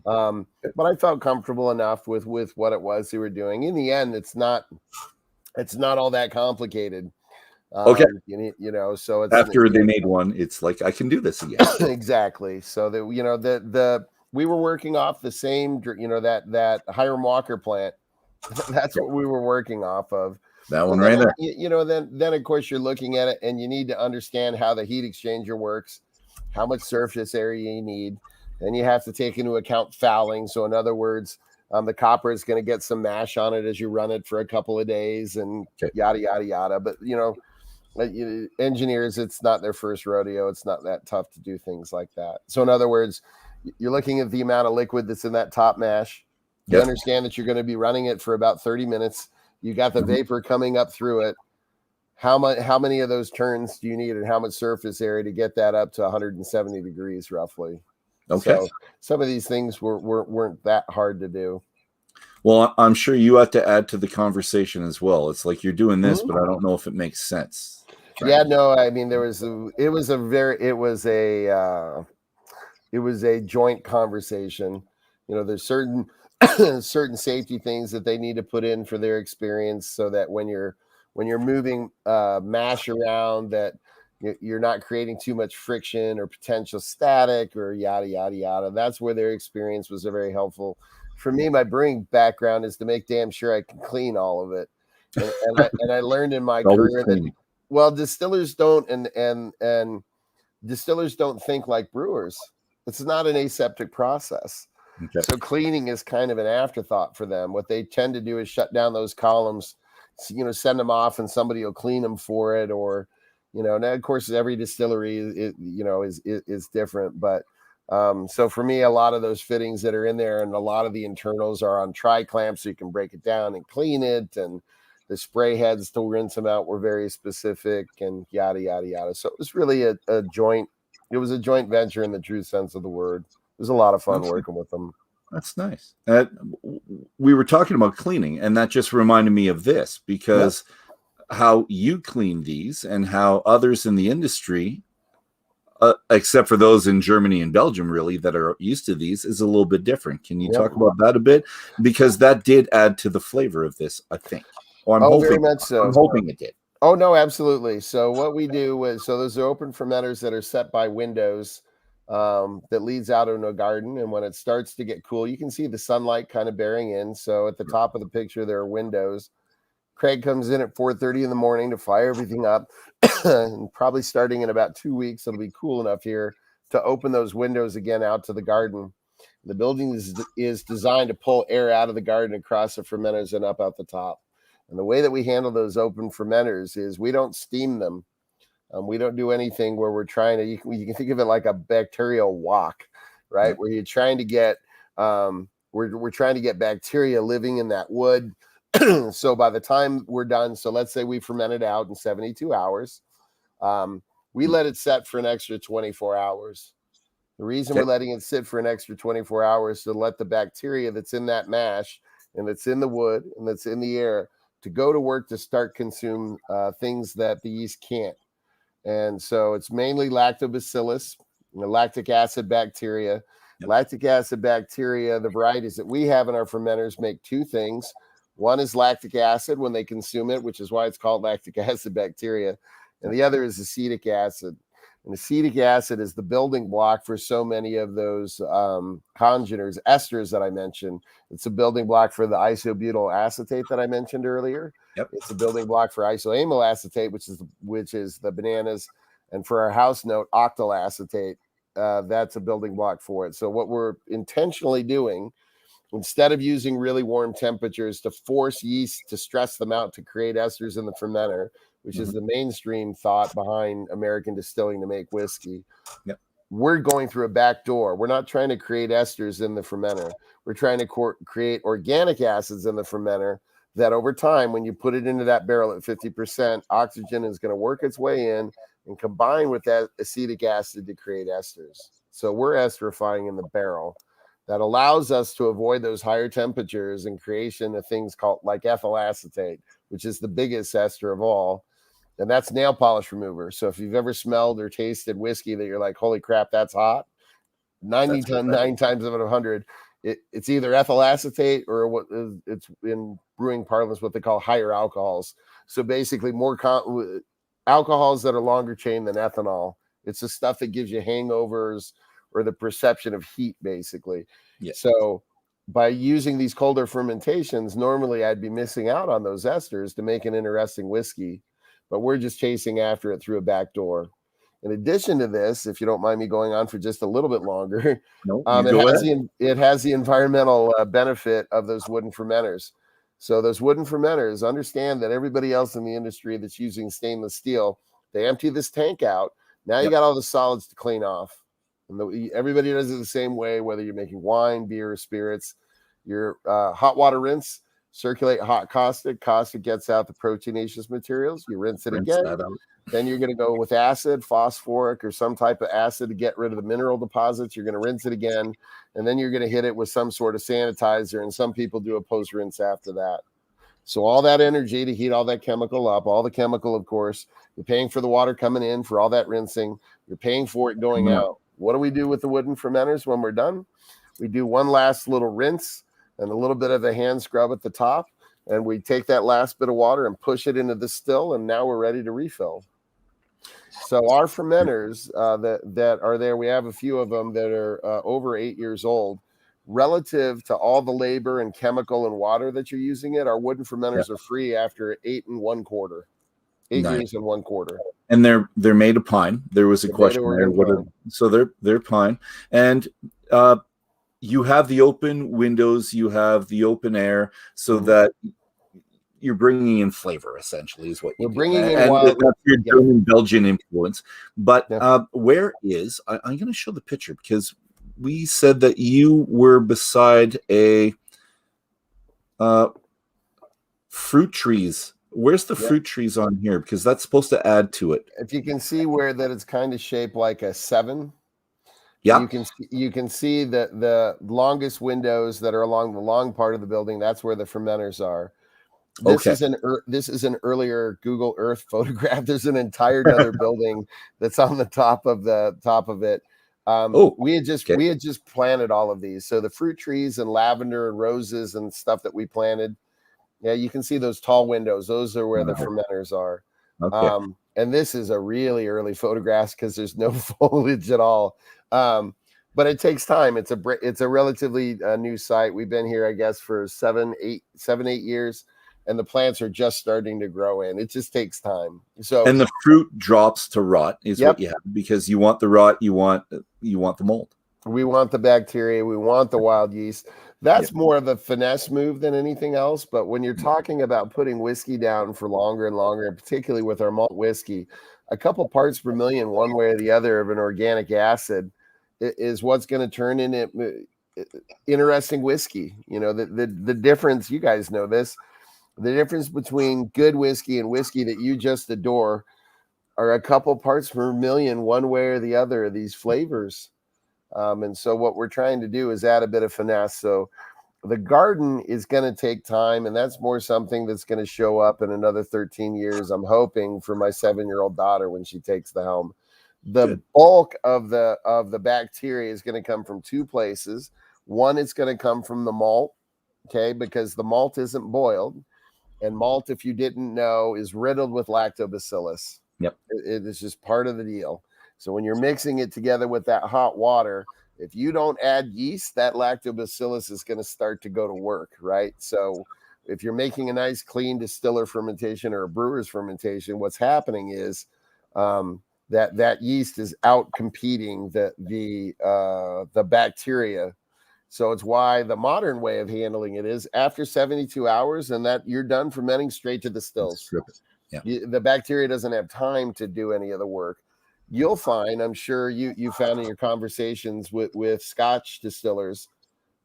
But I felt comfortable enough with what it was they were doing. In the end, it's not all that complicated. So it's after they made one, it's like, I can do this again. Exactly. So that we were working off the same, that Hiram Walker plant. That's what we were working off of. That one right there. Then of course you're looking at it, and you need to understand how the heat exchanger works, how much surface area you need. Then you have to take into account fouling. So in other words, the copper is going to get some mash on it as you run it for a couple of days, and yada yada yada. But engineers, it's not their first rodeo. It's not that tough to do things like that. So in other words, you're looking at the amount of liquid that's in that top mash. You understand that you're going to be running it for about 30 minutes. You got the vapor coming up through it. How many of those turns do you need, and how much surface area to get that up to 170 degrees roughly? Okay. So some of these things weren't that hard to do. Well, I'm sure you have to add to the conversation as well. It's like, you're doing this, but I don't know if it makes sense. Yeah, no, I mean, it was a joint conversation. There's certain safety things that they need to put in for their experience, so that when you're moving mash around, that you're not creating too much friction or potential static or yada yada yada. That's where their experience was very helpful. For me, my brewing background is to make damn sure I can clean all of it, and I learned in my career that distillers don't and distillers don't think like brewers. It's not an aseptic process. Okay. So cleaning is kind of an afterthought for them. What they tend to do is shut down those columns, send them off and somebody will clean them for it. Or, now of course every distillery is different. But so for me, a lot of those fittings that are in there and a lot of the internals are on tri-clamps, so you can break it down and clean it. And the spray heads to rinse them out were very specific and yada, yada, yada. So it was really a joint venture in the true sense of the word. It was a lot of fun working with them. That's nice. We were talking about cleaning, and that just reminded me of this, because how you clean these and how others in the industry, except for those in Germany and Belgium, really, that are used to these, is a little bit different. Can you talk about that a bit? Because that did add to the flavor of this, I think. Or I'm hoping, very much so. I'm hoping it did. Oh, no, absolutely. So what we do is, those are open fermenters that are set by windows that leads out into a garden. And when it starts to get cool, you can see the sunlight kind of bearing in. So at the top of the picture, there are windows. Craig comes in at 4:30 in the morning to fire everything up. And probably starting in about 2 weeks, it'll be cool enough here to open those windows again out to the garden. The building is designed to pull air out of the garden across the fermenters and up out the top. And the way that we handle those open fermenters is we don't steam them. We don't do anything where we're trying to, you can think of it like a bacterial walk, right? Where you're trying to get, we're trying to get bacteria living in that wood. So by the time we're done, so let's say we fermented out in 72 hours, we let it set for an extra 24 hours. The reason we're letting it sit for an extra 24 hours is to let the bacteria that's in that mash and that's in the wood and that's in the air to go to work to start consume things that the yeast can't. And so it's mainly lactobacillus, lactic acid bacteria. Lactic acid bacteria, the varieties that we have in our fermenters make two things. One is lactic acid when they consume it, which is why it's called lactic acid bacteria. And the other is acetic acid. And acetic acid is the building block for so many of those congeners, esters that I mentioned. It's a building block for the isobutyl acetate that I mentioned earlier. It's a building block for isoamyl acetate, which is the bananas. And for our house note, octyl acetate, that's a building block for it. So what we're intentionally doing, instead of using really warm temperatures to force yeast to stress them out to create esters in the fermenter, which is the mainstream thought behind American distilling to make whiskey. We're going through a back door. We're not trying to create esters in the fermenter. We're trying to create organic acids in the fermenter that over time, when you put it into that barrel at 50%, oxygen is going to work its way in and combine with that acetic acid to create esters. So we're esterifying in the barrel. That allows us to avoid those higher temperatures and creation of things called like ethyl acetate, which is the biggest ester of all. And that's nail polish remover. So if you've ever smelled or tasted whiskey that you're like, holy crap, that's hot, 9 times out of 100, it's either ethyl acetate or what it's in brewing parlance, what they call higher alcohols. So basically more alcohols that are longer chain than ethanol. It's the stuff that gives you hangovers or the perception of heat, basically. So by using these colder fermentations, normally I'd be missing out on those esters to make an interesting whiskey, but we're just chasing after it through a back door. In addition to this, if you don't mind me going on for just a little bit longer, it has the environmental benefit of those wooden fermenters. So those wooden fermenters, understand that everybody else in the industry that's using stainless steel, they empty this tank out. Now you got all the solids to clean off. And everybody does it the same way, whether you're making wine, beer, or spirits. Your hot water rinse, circulate hot caustic. Caustic gets out the proteinaceous materials. You rinse it again. Then you're going to go with acid, phosphoric, or some type of acid to get rid of the mineral deposits. You're going to rinse it again. And then you're going to hit it with some sort of sanitizer. And some people do a post-rinse after that. So all that energy to heat all that chemical up, all the chemical, of course, you're paying for the water coming in for all that rinsing. You're paying for it going out. What do we do with the wooden fermenters when we're done? We do one last little rinse and a little bit of a hand scrub at the top. And we take that last bit of water and push it into the still. And now we're ready to refill. So our fermenters that are there, we have a few of them that are over 8 years old. Relative to all the labor and chemical and water that you're using it, our wooden fermenters are free after 8 1/4. 8 years and 1/4. And they're made of pine. There was a question there. So they're pine. And you have the open windows, you have the open air, so that you're bringing in flavor, essentially, is what you're bringing in. And wild, that's your German Belgian influence. But where is, I'm going to show the picture, because we said that you were beside a fruit trees. Where's the fruit trees on here? Because that's supposed to add to it. If you can see where that it's kind of shaped like a 7. Yeah, you can see the longest windows that are along the long part of the building. That's where the fermenters are. This is an earlier Google Earth photograph. There's an entire other building that's on the top of it. We had just planted all of these. So the fruit trees and lavender and roses and stuff that we planted. Yeah, you can see those tall windows. Those are where the fermenters are. Okay. And this is a really early photograph because there's no foliage at all. But it takes time. It's a relatively new site. We've been here, I guess, for 7-8 years, and the plants are just starting to grow in. It just takes time. So, and the fruit drops to rot is what you have, because you want the rot, you want the mold. We want the bacteria, we want the wild yeast. That's more of a finesse move than anything else. But when you're talking about putting whiskey down for longer and longer, and particularly with our malt whiskey, a couple parts per million, one way or the other, of an organic acid is what's going to turn in interesting whiskey. You know, the difference, you guys know this, the difference between good whiskey and whiskey that you just adore are a couple parts per million, one way or the other, of these flavors. And so what we're trying to do is add a bit of finesse. So the garden is going to take time, and that's more something that's going to show up in another 13 years. I'm hoping for my 7-year-old daughter when she takes the helm. The bulk of the bacteria is going to come from two places. One, it's going to come from the malt, okay, because the malt isn't boiled, and malt, if you didn't know, is riddled with lactobacillus. Yep, it is just part of the deal. So when you're mixing it together with that hot water, if you don't add yeast, that lactobacillus is going to start to go to work, right? So if you're making a nice clean distiller fermentation or a brewer's fermentation, what's happening is that yeast is out competing the bacteria. So it's why the modern way of handling it is after 72 hours, and that you're done fermenting, straight to the stills. Yeah. The bacteria doesn't have time to do any of the work. You'll find, I'm sure you found in your conversations with Scotch distillers,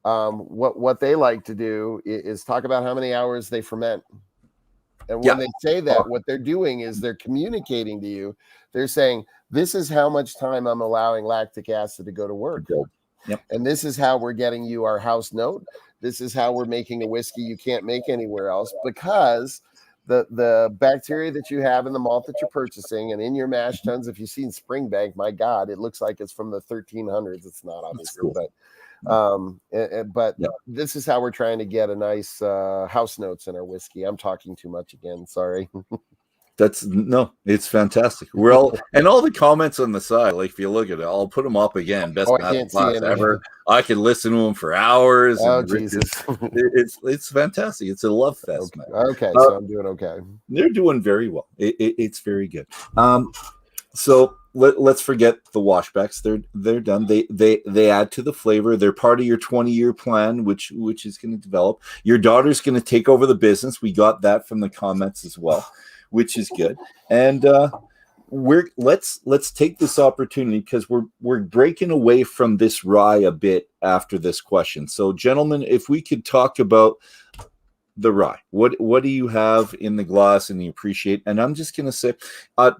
what they like to do is talk about how many hours they ferment. And when they say that, what they're doing is they're communicating to you. They're saying, this is how much time I'm allowing lactic acid to go to work. Yep. And this is how we're getting you our house note. This is how we're making a whiskey you can't make anywhere else, because the bacteria that you have in the malt that you're purchasing and in your mash tuns, if you've seen Springbank, my God, it looks like it's from the 1300s. It's not, obviously, but this is how we're trying to get a nice house notes in our whiskey. I'm talking too much again. Sorry. It's fantastic. We're all, and all the comments on the side, like if you look at it, I'll put them up again. Best class ever. I could listen to them for hours. Oh, Jesus. It's fantastic. It's a love fest, man. Okay, so I'm doing okay. They're doing very well. It's very good. So let's forget the washbacks. They're done. They add to the flavor. They're part of your 20-year plan, which is going to develop. Your daughter's going to take over the business. We got that from the comments as well, which is good. And let's take this opportunity, because we're breaking away from this rye a bit after this question. So, gentlemen, if we could talk about the rye, what do you have in the glass and you appreciate? And I'm just gonna say,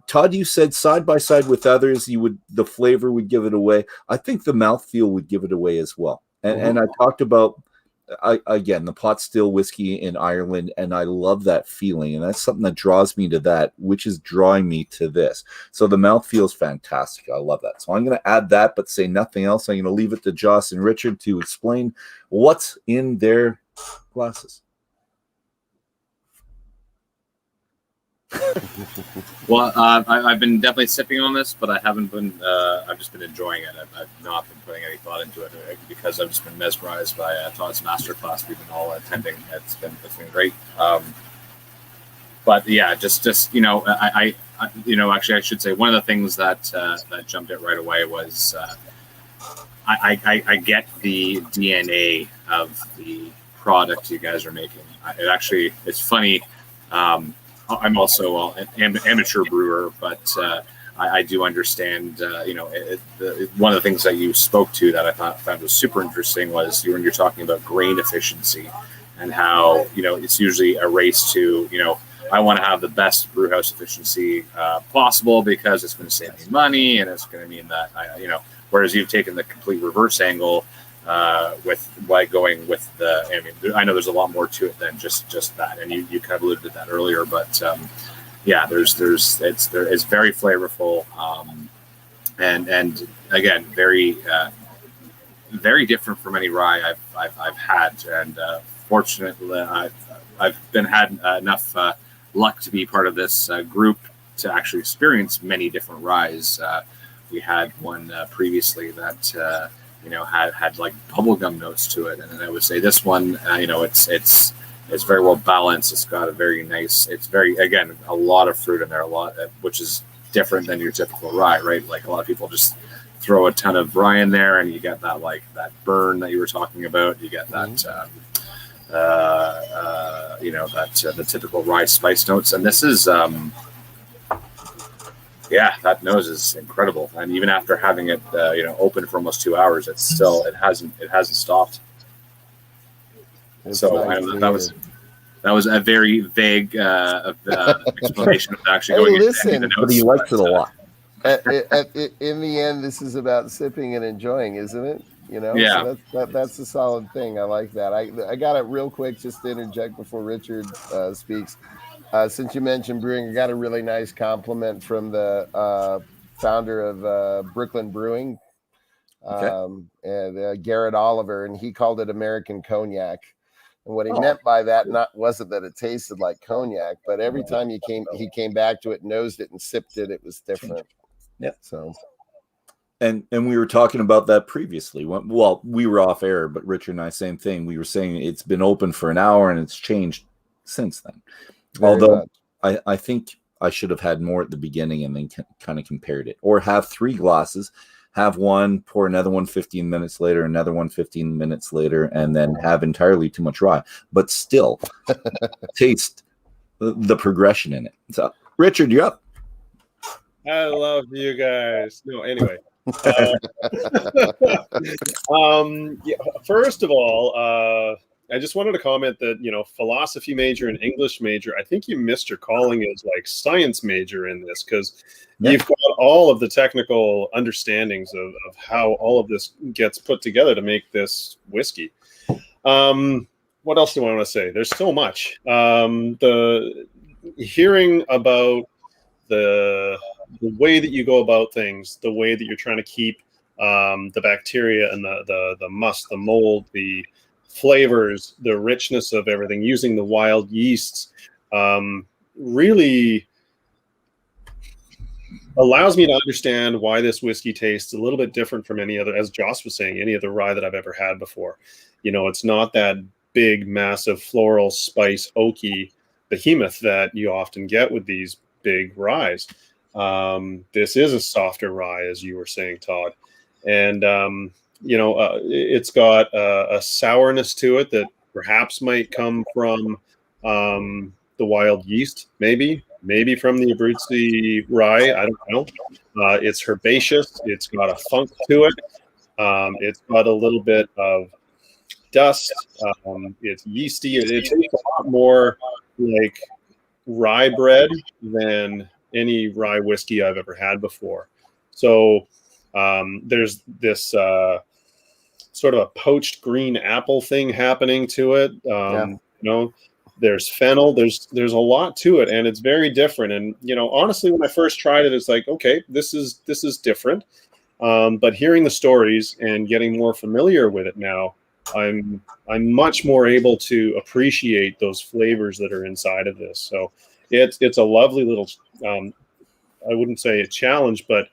Todd, you said side by side with others, the flavor would give it away. I think the mouthfeel would give it away as well. And I talked about, again, the pot still whiskey in Ireland, and I love that feeling, and that's something that draws me to that, which is drawing me to this. So the mouth feels fantastic. I love that. So I'm going to add that, but say nothing else. I'm going to leave it to Joss and Richard to explain what's in their glasses. Well, I've been definitely sipping on this, but I haven't been. I've just been enjoying it. I've not been putting any thought into it because I've just been mesmerized by Todd's masterclass we've been all attending. It's been great. But yeah, just I actually I should say one of the things that jumped out right away was I get the DNA of the product you guys are making. It's funny. I'm also an amateur brewer, but I do understand. One of the things that you spoke to that I found was super interesting was when you're talking about grain efficiency and how it's usually a race to I want to have the best brew house efficiency possible because it's going to save me money and it's going to mean that Whereas you've taken the complete reverse angle with going with the. I mean, I know there's a lot more to it than just that, and you kind of alluded to that earlier. But it's very flavorful, and again very very different from any rye I've had, and fortunately I've had enough luck to be part of this group to actually experience many different ryes. We had one previously that had like bubblegum notes to it, and then I would say this one, it's very well balanced. It's got a very nice. It's very a lot of fruit in there, which is different than your typical rye, right? Like a lot of people just throw a ton of rye in there, and you get that that burn that you were talking about. You get that. The typical rye spice notes, and this is. That nose is incredible, and even after having it, open for almost 2 hours, it hasn't stopped. So nice that was a very vague explanation of actually going. Listen, but he likes it a lot. In the end, this is about sipping and enjoying, isn't it? Yeah. So that's a solid thing. I like that. I got it real quick just to interject before Richard speaks. Since you mentioned brewing, I got a really nice compliment from the founder of Brooklyn Brewing, and Garrett Oliver, and he called it American Cognac. And what he meant by that wasn't that it tasted like cognac, but every time he came back to it, nosed it, and sipped it, it was different. Yeah. So. And we were talking about that previously. Well, we were off air, but Richard and I, same thing. We were saying it's been open for an hour and it's changed since then. Although I think I should have had more at the beginning and then kind of compared it, or have 3 glasses, have one, pour another one 15 minutes later, another one 15 minutes later, and then have entirely too much rye, but still taste the progression in it. So, Richard, you're up. I love you guys. No, anyway. First of all, I just wanted to comment that, philosophy major and English major, I think you missed your calling as like science major in this, because you've got all of the technical understandings of how all of this gets put together to make this whiskey. What else do I want to say? There's so much. The hearing about the way that you go about things, the way that you're trying to keep the bacteria and the must, the mold, the flavors, the richness of everything, using the wild yeasts, really allows me to understand why this whiskey tastes a little bit different from any other, as Joss was saying, any other rye that I've ever had before. It's not that big, massive floral spice oaky behemoth that you often get with these big ryes. This is a softer rye, as you were saying, Todd, and it's got a sourness to it that perhaps might come from the wild yeast, maybe from the Abruzzi rye. I don't know. It's herbaceous. It's got a funk to it. It's got a little bit of dust. It's yeasty. It tastes a lot more like rye bread than any rye whiskey I've ever had before. So there's this sort of a poached green apple thing happening to it. There's fennel. There's a lot to it, and it's very different. And honestly, when I first tried it, it's like, okay, this is different. But hearing the stories and getting more familiar with it now, I'm much more able to appreciate those flavors that are inside of this. So it's a lovely little, I wouldn't say a challenge, but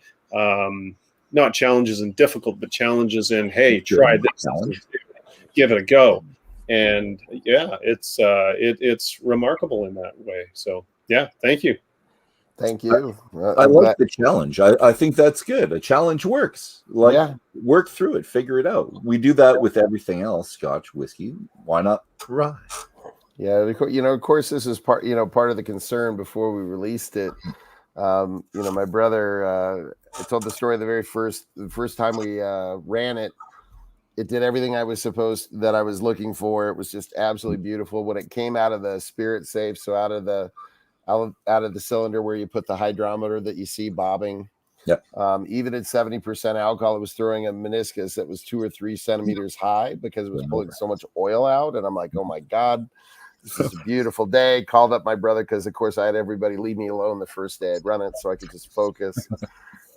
not challenges in difficult, but challenges in, hey, try this, give it a go. And it's remarkable in that way. So yeah, thank you. Thank you. I I'm like glad. the challenge. I think that's good. A challenge works. Like, Yeah. work through it, figure it out. We do that with everything else. Scotch, whiskey. Why not rye? Yeah, of course, this is part of the concern before we released it. My brother, I told the story the first time we ran it. It did everything I was looking for. It was just absolutely beautiful when it came out of the spirit safe. So out of the cylinder where you put the hydrometer that you see bobbing. Yep. Even at 70% alcohol, it was throwing a meniscus that was 2 or 3 centimeters high because it was pulling so much oil out. And I'm like, oh my God, this is a beautiful day. Called up my brother because, of course, I had everybody leave me alone the first day I'd run it so I could just focus.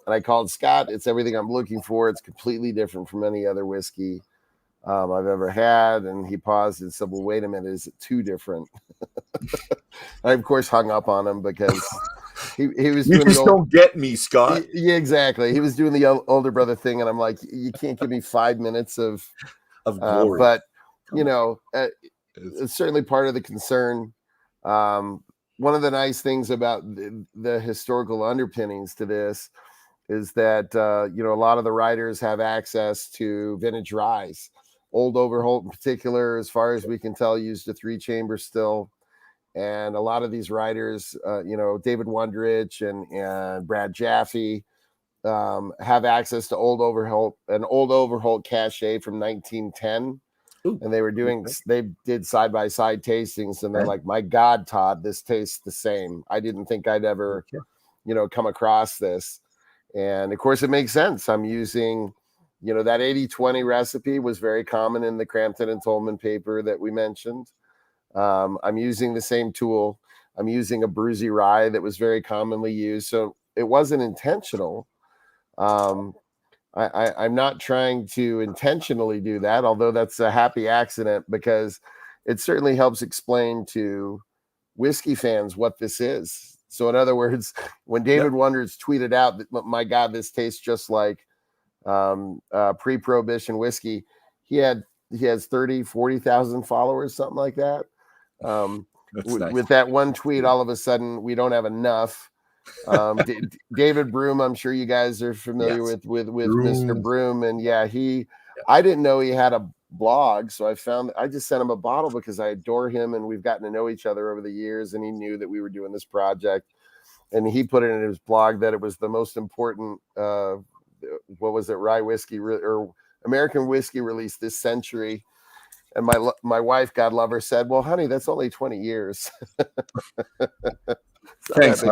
And I called Scott. It's everything I'm looking for. It's completely different from any other whiskey I've ever had. And he paused and said, well, wait a minute, is it too different? I, of course, hung up on him because he was You doing just don't get me, Scott. Yeah, exactly. He was doing the older brother thing. And I'm like, you can't give me 5 minutes of glory. but, it's certainly part of the concern. One of the nice things about the historical underpinnings to this is that, a lot of the writers have access to vintage ryes. Old Overholt in particular, as far as we can tell, used a 3-chamber still. And a lot of these writers, David Wondrich and Brad Jaffe, have access to an Old Overholt cachet from 1910. Ooh, and they did side-by-side tastings, and they're like, my God, Todd, this tastes the same. I didn't think I'd ever, come across this. And of course it makes sense. I'm using, that 80-20 recipe was very common in the Crampton and Tolman paper that we mentioned. I'm using the same tool. I'm using a bruisey rye that was very commonly used. So it wasn't intentional. I'm not trying to intentionally do that, although that's a happy accident because it certainly helps explain to whiskey fans what this is. So in other words, when David Wonders tweeted out that, my God, this tastes just like pre-prohibition whiskey, he has 40,000 followers, something like that. Nice. With that one tweet, all of a sudden we don't have enough. David Broom, I'm sure you guys are familiar with Mr. Broom, and I didn't know he had a blog, so I just sent him a bottle because I adore him and we've gotten to know each other over the years, and he knew that we were doing this project, and he put it in his blog that it was the most important rye whiskey or American whiskey release this century. And my wife, God love her, said, well, honey, that's only 20 years. Thanks,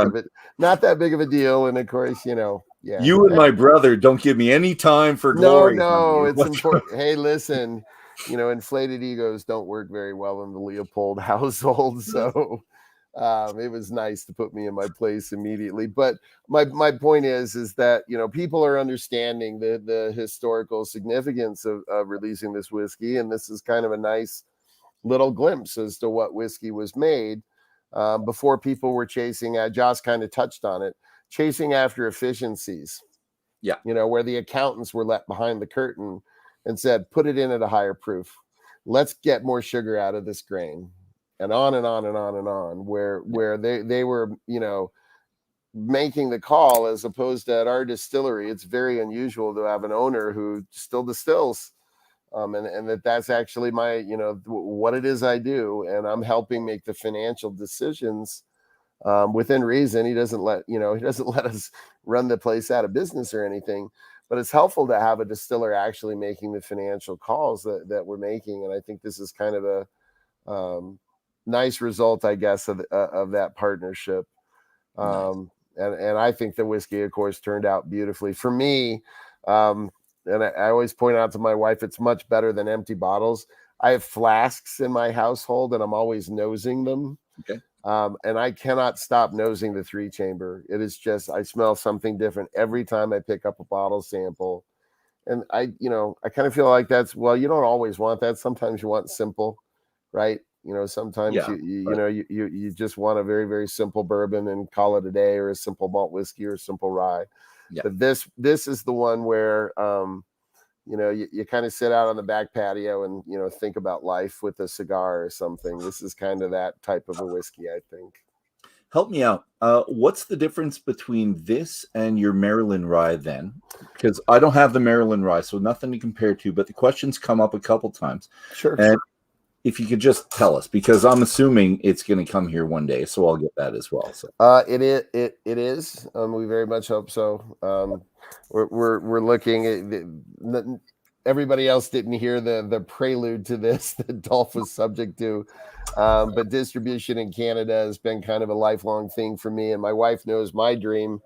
not that big of a deal. And of course, you and my brother don't give me any time for glory. No, it's important. Hey, listen, inflated egos don't work very well in the Leopold household. So it was nice to put me in my place immediately. But my point is that, people are understanding the historical significance of releasing this whiskey. And this is kind of a nice little glimpse as to what whiskey was made. Before people were chasing, Joss kind of touched on it, chasing after efficiencies. Yeah. Where the accountants were let behind the curtain and said, put it in at a higher proof. Let's get more sugar out of this grain. And on and on and on and on, where they were, making the call, as opposed to at our distillery. It's very unusual to have an owner who still distills. And that's actually my, what it is I do. And I'm helping make the financial decisions within reason. He doesn't let us run the place out of business or anything, but it's helpful to have a distiller actually making the financial calls that we're making. And I think this is kind of a nice result, I guess, of that partnership. Nice. And I think the whiskey, of course, turned out beautifully for me. And I always point out to my wife, it's much better than empty bottles. I have flasks in my household, and I'm always nosing them. Okay. And I cannot stop nosing the 3-chamber. It is just, I smell something different every time I pick up a bottle sample. And I kind of feel like you don't always want that. Sometimes you want simple, right? Sometimes you just want a very, very simple bourbon and call it a day, or a simple malt whiskey or a simple rye. Yeah. But this is the one where, you kind of sit out on the back patio and, think about life with a cigar or something. This is kind of that type of a whiskey, I think. Help me out. What's the difference between this and your Maryland Rye then? Because I don't have the Maryland Rye, so nothing to compare to, but the questions come up a couple times. Sure. And if you could just tell us, because I'm assuming it's going to come here one day, so I'll get that as well. So it is. We very much hope so. We're looking at everybody else didn't hear the prelude to this that Dolph was subject to, but distribution in Canada has been kind of a lifelong thing for me, and my wife knows my dream.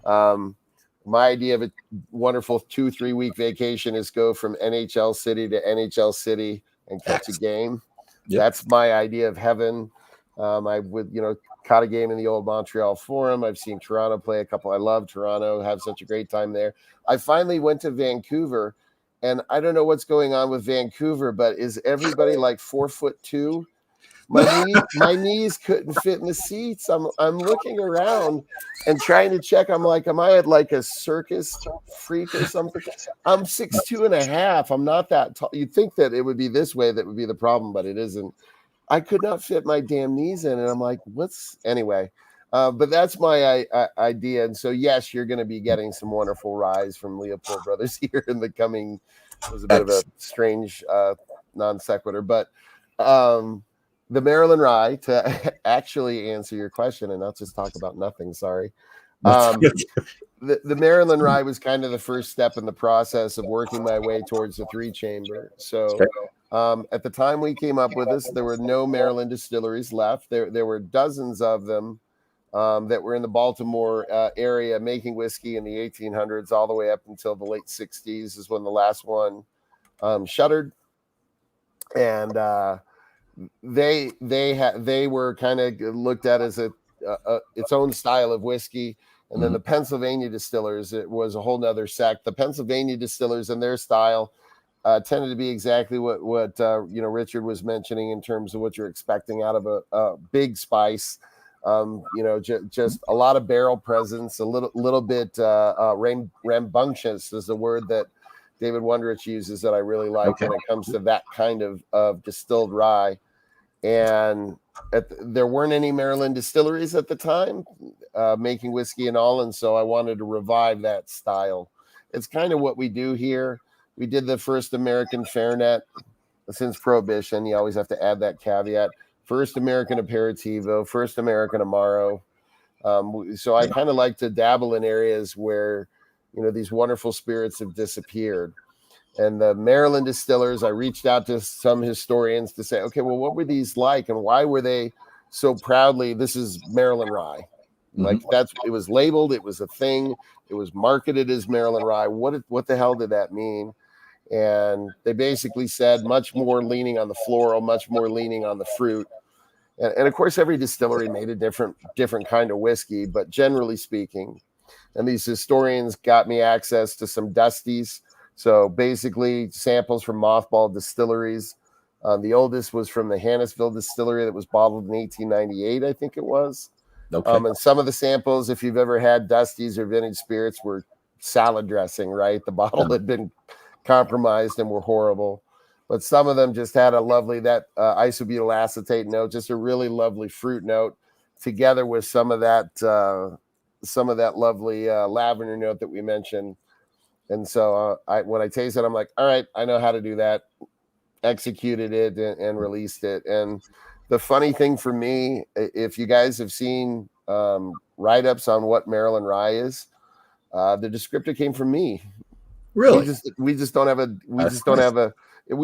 My idea of a wonderful 2-3 week vacation is go from NHL city to NHL city and catch a game. Yep. That's my idea of heaven. I would, caught a game in the old Montreal Forum. I've seen Toronto play a couple. I love Toronto, have such a great time there. I finally went to Vancouver, and I don't know what's going on with Vancouver, but is everybody like 4'2"? My knees couldn't fit in the seats. I'm looking around and trying to check. I'm like, am I at like a circus freak or something? I'm 6'2.5". I'm not that tall. You'd think that it would be this way that would be the problem, but it isn't. I could not fit my damn knees in, and I'm like, anyway? But that's my idea. And so, yes, you're going to be getting some wonderful ryes from Leopold Brothers here in the coming. It was a bit of a strange non sequitur, but the Maryland Rye, to actually answer your question and not just talk about nothing, sorry. The Maryland Rye was kind of the first step in the process of working my way towards the 3-chamber. So at the time we came up with this, there were no Maryland distilleries left. There were dozens of them that were in the Baltimore area making whiskey in the 1800s all the way up until the late 60s is when the last one shuttered. And they were kind of looked at as its own style of whiskey. And then the Pennsylvania Distillers, it was a whole nother sect. The Pennsylvania Distillers and their style tended to be exactly what Richard was mentioning in terms of what you're expecting out of a big spice. Just a lot of barrel presence, a little bit rambunctious is the word that David Wondrich uses that I really like when it comes to that kind of distilled rye. And there weren't any Maryland distilleries at the time making whiskey and all, and so I wanted to revive that style. It's kind of what we do here. We did the first American Fernet since Prohibition. You always have to add that caveat. First American Aperitivo, first American Amaro. So I kind of like to dabble in areas where, these wonderful spirits have disappeared. And the Maryland Distillers, I reached out to some historians to say, okay, well, what were these like? And why were they so proudly, this is Maryland Rye? Like it was labeled, it was a thing, it was marketed as Maryland Rye. What the hell did that mean? And they basically said much more leaning on the floral, much more leaning on the fruit. And of course, every distillery made a different kind of whiskey, but generally speaking, and these historians got me access to some dusties. So basically samples from mothballed distilleries. The oldest was from the Hannisville Distillery that was bottled in 1898, I think it was. Okay. And some of the samples, if you've ever had dusties or vintage spirits, were salad dressing, right? The bottle had been compromised and were horrible. But some of them just had a lovely, isobutyl acetate note, just a really lovely fruit note, together with some of that lovely lavender note that we mentioned. And so when I tasted it, I'm like, all right, I know how to do that. Executed it and released it. And the funny thing for me, if you guys have seen write-ups on what Maryland Rye is, the descriptor came from me. Really? We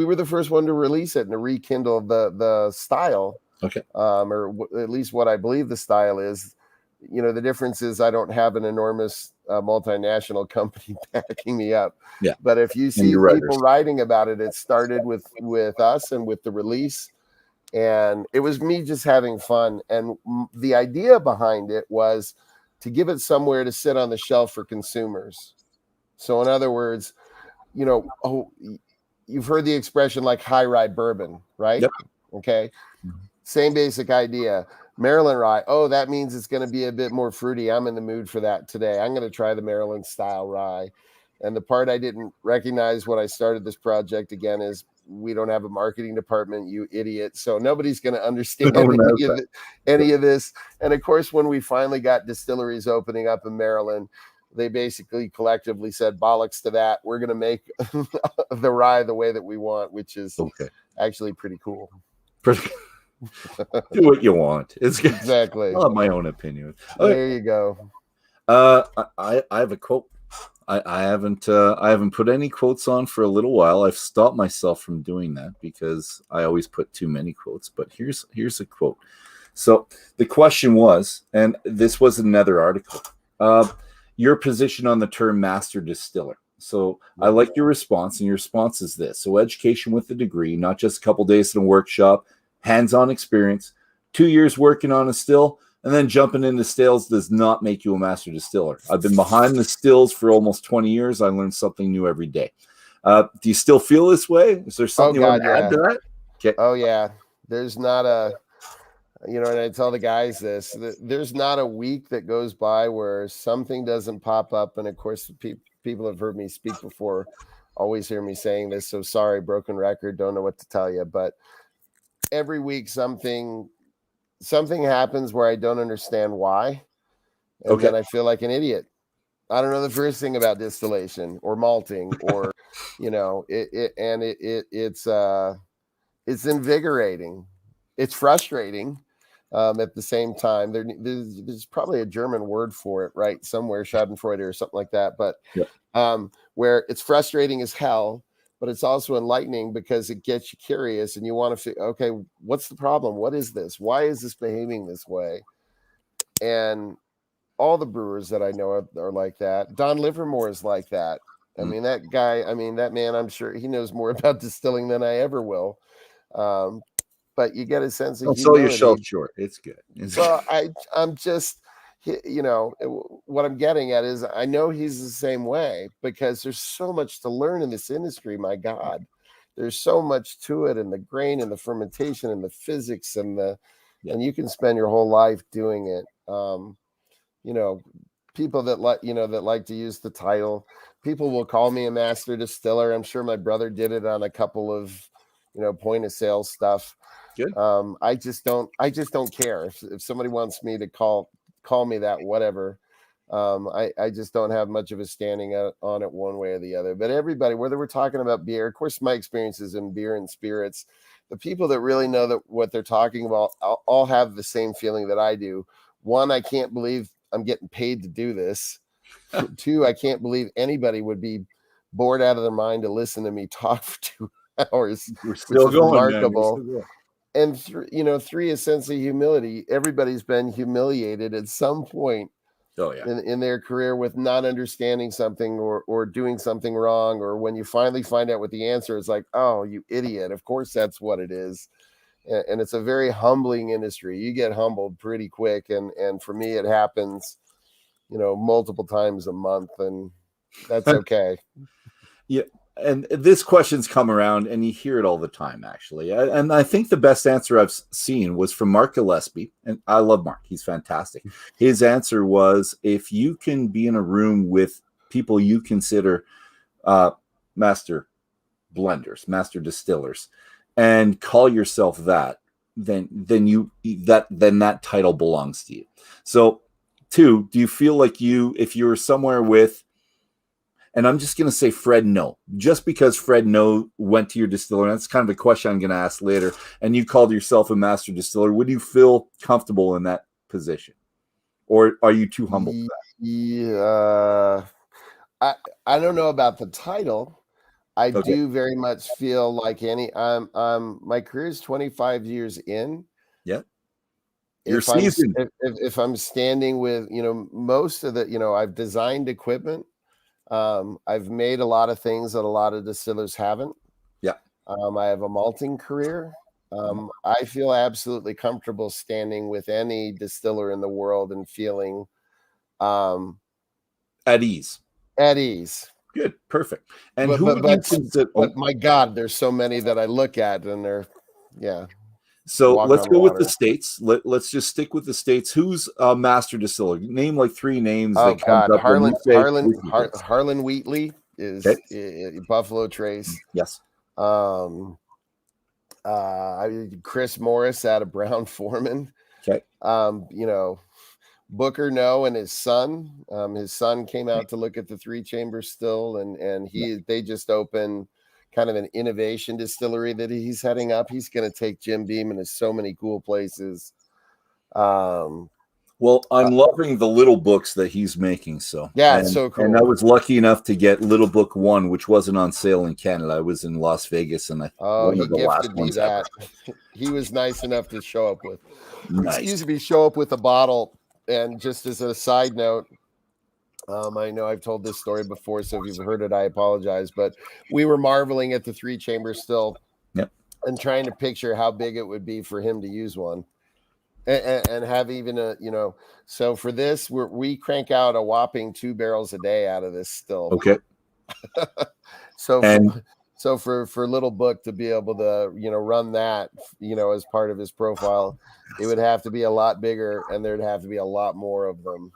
were the first one to release it and to rekindle the style. Okay. Or at least what I believe the style is. The difference is I don't have an enormous multinational company backing me up. Yeah. But if you see people writing about it, it started with us and with the release. And it was me just having fun. And the idea behind it was to give it somewhere to sit on the shelf for consumers. So in other words, you've heard the expression like high rye bourbon, right? Yep. Okay. Same basic idea. Maryland Rye. Oh, that means it's going to be a bit more fruity. I'm in the mood for that today. I'm going to try the Maryland style rye. And the part I didn't recognize when I started this project again is we don't have a marketing department, you idiot. So nobody's going to understand any of this. And of course, when we finally got distilleries opening up in Maryland, they basically collectively said, bollocks to that. We're going to make the rye the way that we want, which is actually pretty cool. Do what you want. It's good. Exactly. I'll have my own opinion. There you go. I have a quote. I haven't put any quotes on for a little while. I've stopped myself from doing that because I always put too many quotes. But here's a quote. So the question was, and this was another article, your position on the term master distiller. So I like your response, and your response is this. So education with a degree, not just a couple days in a workshop, hands-on experience, 2 years working on a still, and then jumping into stills does not make you a master distiller. I've been behind the stills for almost 20 years. I learn something new every day. Do you still feel this way? Is there something you want to add to that? Okay. Oh, yeah. There's not a, and I tell the guys this, there's not a week that goes by where something doesn't pop up. And of course, people have heard me speak before, always hear me saying this. So sorry, broken record, don't know what to tell you. But every week something happens where I don't understand why. And then I feel like an idiot. I don't know the first thing about distillation or malting or, it's invigorating. It's frustrating. At the same time, there's probably a German word for it, right? Somewhere, Schadenfreude or something like that. But where it's frustrating as hell, but it's also enlightening because it gets you curious and you want to figure, okay, what's the problem? What is this? Why is this behaving this way? And all the brewers that I know are like that. Don Livermore is like that. I mean, that guy, that man, I'm sure he knows more about distilling than I ever will. But you get a sense of don't sell yourself short. It's good. Well, I'm just, what I'm getting at is I know he's the same way because there's so much to learn in this industry. My God, there's so much to it, and the grain and the fermentation and the physics and and you can spend your whole life doing it. People that like to use the title. People will call me a master distiller. I'm sure my brother did it on a couple of point of sale stuff. Good. I just don't care if somebody wants me to call me that, whatever. I just don't have much of a standing on it one way or the other. But everybody, whether we're talking about beer, of course, my experiences in beer and spirits, the people that really know what they're talking about all have the same feeling that I do. One, I can't believe I'm getting paid to do this. Two, I can't believe anybody would be bored out of their mind to listen to me talk for 2 hours. We're still going, remarkable. Man. And three, a sense of humility. Everybody's been humiliated at some point in their career with not understanding something or doing something wrong. Or when you finally find out what the answer is, like, oh, you idiot. Of course, that's what it is. And it's a very humbling industry. You get humbled pretty quick. And for me, it happens, multiple times a month. And that's okay. Yeah. And this question's come around, and you hear it all the time, actually. And I think the best answer I've seen was from Mark Gillespie, and I love Mark. He's fantastic. His answer was, if you can be in a room with people you consider master blenders, master distillers, and call yourself that, then that title belongs to you. So, 2, do you feel like if you were somewhere with, and I'm just going to say Fred No, just because Fred No went to your distiller, that's kind of a question I'm going to ask later, and you called yourself a master distiller, would you feel comfortable in that position? Or are you too humble for that? Yeah. I don't know about the title. I do very much feel like my career is 25 years in. Yeah. You're seasoned. If I'm standing with, most of the, I've designed equipment. I've made a lot of things that a lot of distillers haven't. Yeah. I have a malting career. I feel absolutely comfortable standing with any distiller in the world and feeling at ease. At ease. Good. Perfect. And but my God, there's so many that I look at and they're, So let's go with the states. Let's just stick with the states. Who's a master distiller? Name like 3 names. Oh God, Harlan Wheatley. Buffalo Trace. Yes. Chris Morris out of Brown Foreman. Okay. Booker No and his son. His son came out to look at the 3-chamber still, and they just opened kind of an innovation distillery that he's heading up. He's going to take Jim Beam into so many cool places. Well, I'm loving the little books that he's making. So it's so cool. And I was lucky enough to get Little Book 1, which wasn't on sale in Canada. I was in Las Vegas, and he gifted me that. He was nice enough to show up with. Nice. Show up with a bottle. And just as a side note, I know I've told this story before, so if you've heard it, I apologize. But we were marveling at the 3-chamber still, and trying to picture how big it would be for him to use one, and have even a So for this, we crank out a whopping 2 barrels a day out of this still. Okay. So for Little Book to be able to run that as part of his profile, it would have to be a lot bigger, and there'd have to be a lot more of them.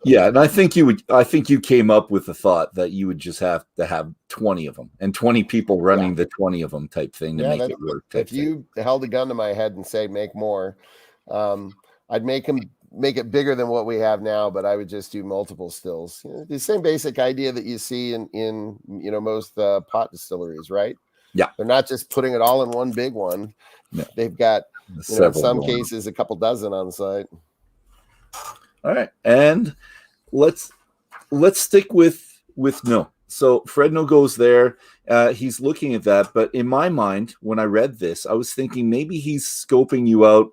Yeah, and I think you came up with the thought that you would just have to have 20 of them, and 20 people running the 20 of them type thing to make it work. If you held a gun to my head and say make more, I'd make it bigger than what we have now, but I would just do multiple stills. The same basic idea that you see in most pot distilleries, right? Yeah, they're not just putting it all in one big one. No. They've got in some cases a couple dozen on site. All right, and let's stick with no. So Fred No goes there. He's looking at that, but in my mind, when I read this, I was thinking maybe he's scoping you out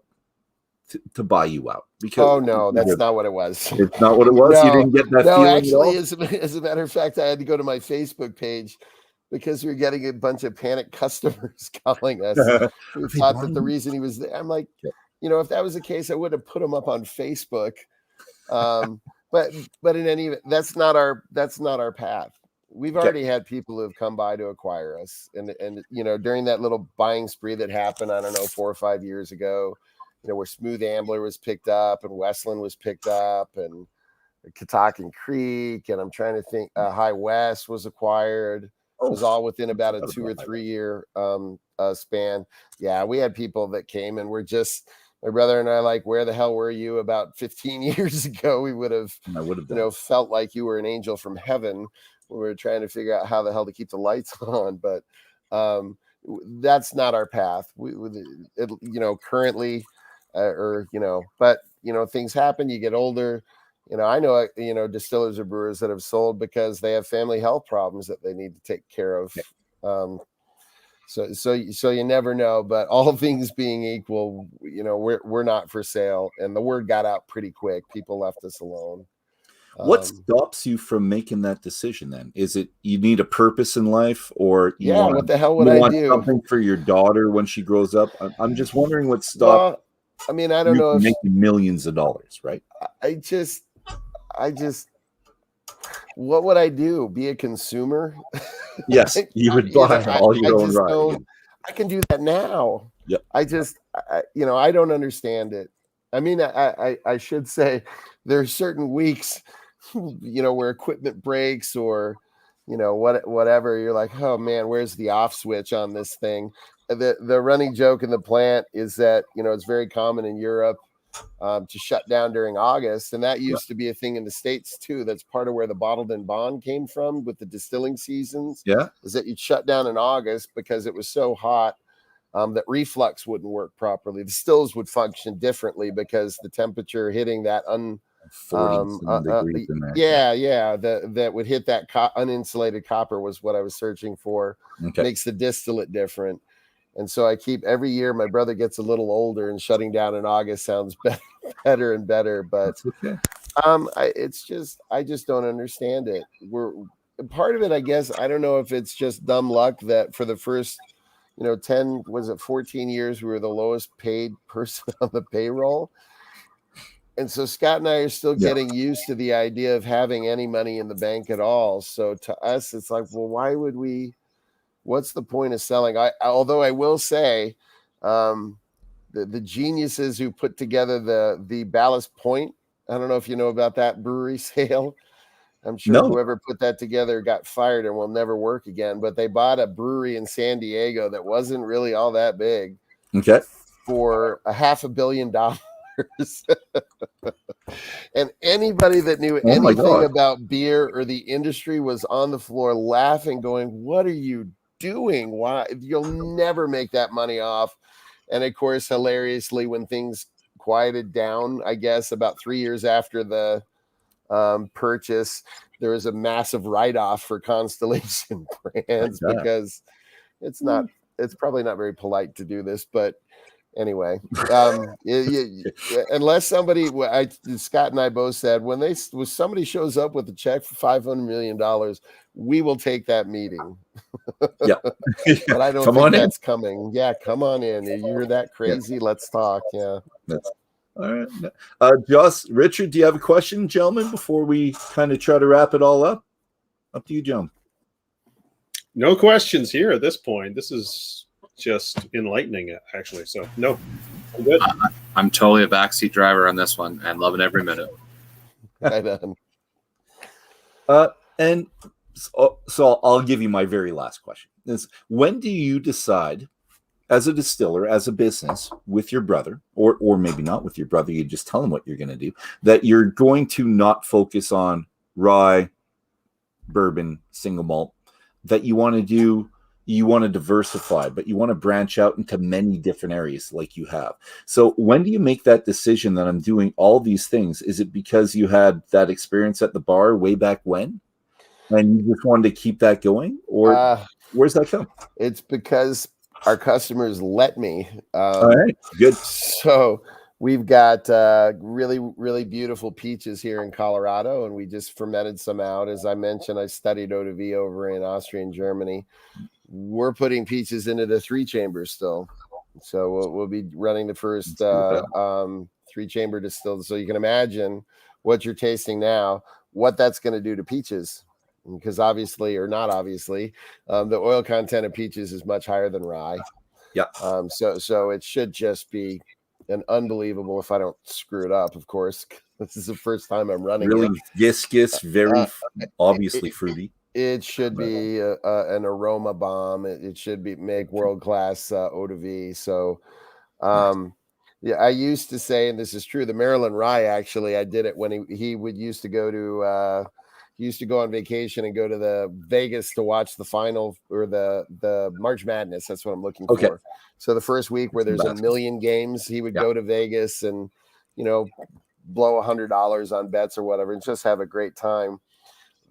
to buy you out. Because that's not what it was. It's not what it was. You didn't get that feeling. Actually, as a matter of fact, I had to go to my Facebook page because we were getting a bunch of panicked customers calling us who thought that the reason he was there. I'm like, if that was the case, I would have put him up on Facebook. But in any event, that's not our path. We've already had people who have come by to acquire us, and during that little buying spree that happened, I don't know, 4 or 5 years ago, where Smooth Ambler was picked up and Westland was picked up and Catoctin Creek, and I'm trying to think, High West was acquired. It was all within about a 2 or 3 year span. Yeah, we had people that came and were just. My brother and I like, where the hell were you about 15 years ago? We would have, felt like you were an angel from heaven. We were trying to figure out how the hell to keep the lights on, but that's not our path. Currently, but things happen. You get older. I know, distillers or brewers that have sold because they have family health problems that they need to take care of. So you never know, but all things being equal, we're not for sale, and the word got out pretty quick. People left us alone. What stops you from making that decision then? Is it you need a purpose in life, or what the hell would I do? Something for your daughter when she grows up? I'm just wondering what stops. I mean, I don't know if making millions of dollars, right? I just what would I do? Be a consumer? Yes, you would buy all your own rye. I can do that now. Yep. I don't understand it. I mean, I should say there are certain weeks, where equipment breaks or, whatever. You're like, oh man, where's the off switch on this thing? The running joke in the plant is that, it's very common in Europe to shut down during August. And that used to be a thing in the States too. That's part of where the bottled and bond came from with the distilling seasons. Yeah. Is that you'd shut down in August because it was so hot that reflux wouldn't work properly. The stills would function differently because the temperature hitting that 40 degrees in there. That would hit that uninsulated copper was what I was searching for. Okay. Makes the distillate different. And so I keep every year, my brother gets a little older and shutting down in August sounds better and better. But okay. I just don't understand it. Part of it, I guess, I don't know if it's just dumb luck that for the first, 14 years, we were the lowest paid person on the payroll. And so Scott and I are still getting used to the idea of having any money in the bank at all. So to us, it's like, well, why would we? What's the point of selling? Although I will say, the geniuses who put together the Ballast Point, I don't know if you know about that brewery sale. I'm sure whoever put that together got fired and will never work again. But they bought a brewery in San Diego that wasn't really all that big. Okay. For $500 million. And anybody that knew anything about beer or the industry was on the floor laughing, going, "What are you doing? Why? You'll never make that money off." And of course, hilariously, when things quieted down, I guess about 3 years after the purchase, there was a massive write-off for Constellation Brands because it's probably not very polite to do this, but anyway, unless somebody, Scott and I both said, when somebody shows up with a check for $500 million, we will take that meeting. Yeah, but I don't think that's coming. Yeah, come on in. You're that crazy. Yeah. Let's talk. Yeah. All right. Joss, Richard, do you have a question, gentlemen, before we kind of try to wrap it all up? Up to you, John. No questions here at this point. This is just enlightening, actually. So no, I'm good. I'm totally a backseat driver on this one and loving every minute. Right on. And so I'll give you my very last question. Is when do you decide, as a distiller, as a business, with your brother, or maybe not with your brother, you just tell him what you're going to do, that you're going to not focus on rye, bourbon, single malt, that you want to diversify, but you want to branch out into many different areas like you have. So when do you make that decision that I'm doing all these things? Is it because you had that experience at the bar way back when, and you just wanted to keep that going, or where's that come? It's because our customers let me. All right, good. So we've got really, really beautiful peaches here in Colorado, and we just fermented some out. As I mentioned, I studied eau de vie over in Austria and Germany. We're putting peaches into the 3-chamber still. So we'll be running the first 3-chamber distilled. So you can imagine what you're tasting now, what that's going to do to peaches. Because obviously, or not obviously, the oil content of peaches is much higher than rye. Yeah. So it should just be an unbelievable, if I don't screw it up, of course. This is the first time I'm running really it. viscous, very obviously fruity. It should be an aroma bomb. It should make world-class eau de vie. So, yeah, I used to say, and this is true, the Maryland Rye, actually, I did it when he would used to go to he used to go on vacation and go to the Vegas to watch the final, or the March Madness. That's what I'm looking for. So the first week where there's 1 million games, he would go to Vegas and, blow $100 on bets or whatever and just have a great time.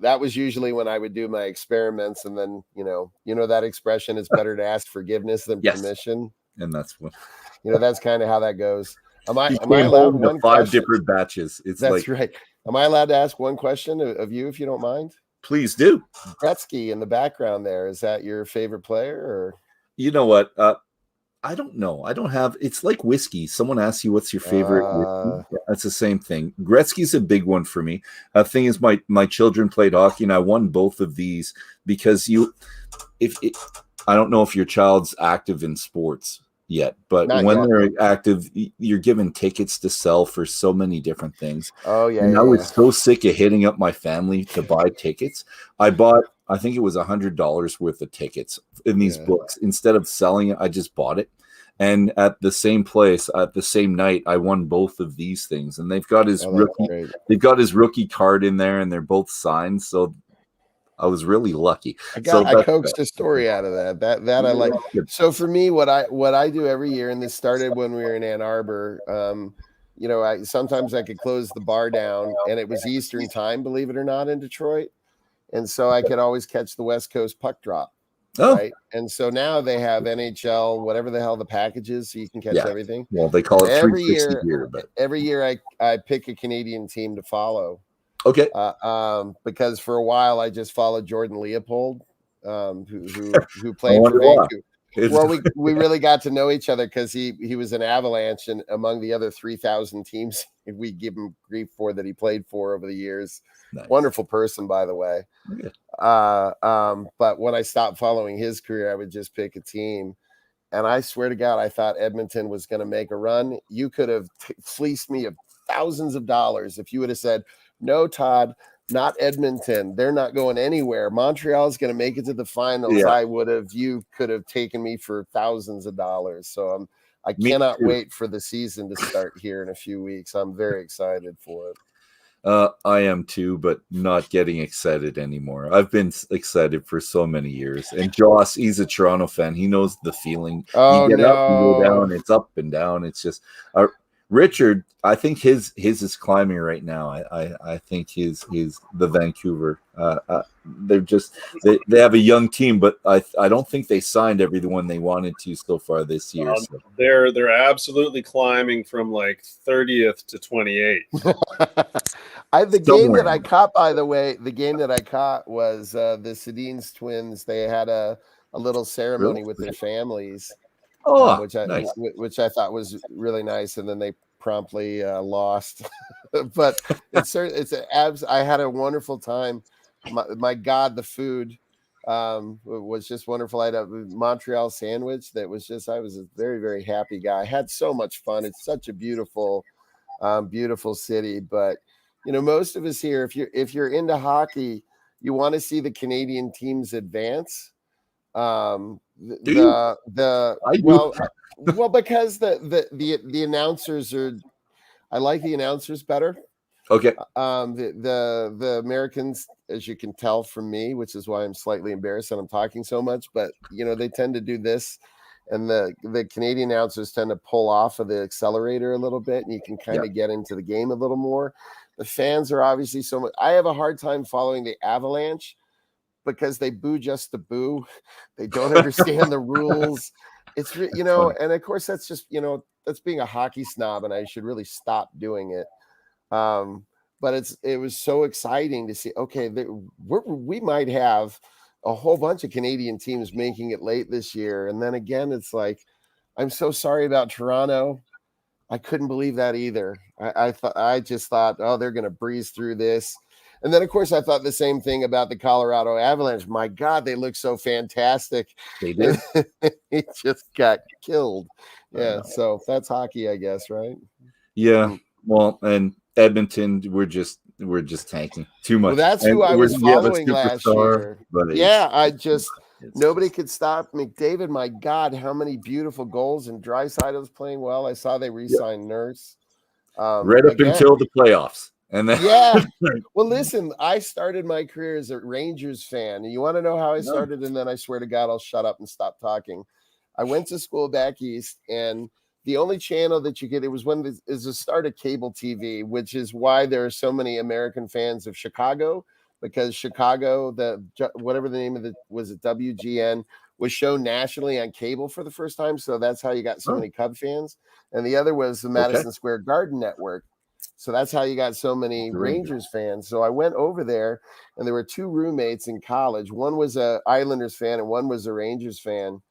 That was usually when I would do my experiments. And then, that expression, it's better to ask forgiveness than permission. And that's what, that's kind of how that goes. Am I allowed one 5 different batches? That's right. Am I allowed to ask one question of you, if you don't mind? Please do. Gretzky in the background there. Is that your favorite player? Or you know what? I don't know. I don't have. It's like whiskey. Someone asks you what's your favorite whiskey. That's the same thing. Gretzky's a big one for me. The thing is, my children played hockey, and I won both of these because I don't know if your child's active in sports yet, but when they're active, you're given tickets to sell for so many different things. Oh yeah. And I was so sick of hitting up my family to buy tickets. I bought, I think it was $100 worth of tickets in these books. Instead of selling it, I just bought it. And at the same place, at the same night, I won both of these things. And they've got his rookie card in there, and they're both signed. So I was really lucky. I coaxed a story out of that I like. So for me, what I do every year, and this started when we were in Ann Arbor, sometimes I could close the bar down, and it was Eastern time, believe it or not, in Detroit. And so I could always catch the West Coast puck drop. Oh. Right. And so now they have NHL, whatever the hell the package is, so you can catch everything. Well, they call it 360 here, but every year I pick a Canadian team to follow. Okay. Because for a while I just followed Jordan Leopold, who played for Vancouver. Well, we really got to know each other because he was an Avalanche, and among the other 3,000 teams we give him grief for that he played for over the years. Nice. Wonderful person, by the way. Okay. But when I stopped following his career, I would just pick a team. And I swear to God, I thought Edmonton was going to make a run. You could have fleeced me of thousands of dollars if you would have said, "No, Todd, not Edmonton. They're not going anywhere. Montreal's going to make it to the finals. Yeah. You could have taken me for thousands of dollars. So I Me cannot too. wait for the season to start here in a few weeks. I'm very excited for it. I am too, but not getting excited anymore. I've been excited for so many years. And Joss, he's a Toronto fan. He knows the feeling. Oh, you get up, you go no. down. It's up and down. It's just Richard. I think his is climbing right now. I think his the Vancouver. They're just they have a young team, but I don't think they signed everyone they wanted to so far this year. So. They're absolutely climbing from like 30th to 28th. The game that I caught, by the way, was the Sedin's twins. They had a little ceremony with their families, which I thought was really nice, and then they promptly lost. But I had a wonderful time. My God, the food was just wonderful. I had a Montreal sandwich that was just, I was a very, very happy guy. I had so much fun. It's such a beautiful, beautiful city. But most of us here, if you're into hockey, you want to see the Canadian teams advance. Well, because the announcers are, I like the announcers better. Okay. The Americans, as you can tell from me, which is why I'm slightly embarrassed that I'm talking so much, but they tend to do this, and the Canadian announcers tend to pull off of the accelerator a little bit, and you can kind of get into the game a little more. The fans are obviously so much. I have a hard time following the Avalanche because they boo just to boo. They don't understand the rules. It's and of course that's just that's being a hockey snob, and I should really stop doing it. But it was so exciting to see. Okay, we might have a whole bunch of Canadian teams making it late this year, and then again, it's like, I'm so sorry about Toronto. I couldn't believe that either. I just thought, oh, they're going to breeze through this. And then, of course, I thought the same thing about the Colorado Avalanche. My God, they look so fantastic. They did. It just got killed. Yeah, so that's hockey, I guess, right? Yeah. Well, and Edmonton, we're just tanking too much. Well, that's who I was following last year. Yeah, nobody could stop McDavid. My God, how many beautiful goals, and Draisaitl's playing well. I saw they re-signed Nurse. Right up until the playoffs. And then well, listen, I started my career as a Rangers fan. And you want to know how I started? And then I swear to God, I'll shut up and stop talking. I went to school back east, and the only channel that you get, it was is the start of cable TV, which is why there are so many American fans of Chicago, because Chicago, whatever the name of was it WGN, was shown nationally on cable for the first time. So that's how you got so many Cub fans. And the other was the Madison Square Garden Network. So that's how you got so many Rangers fans. So I went over there, and there were two roommates in college. One was a Islanders fan and one was a Rangers fan.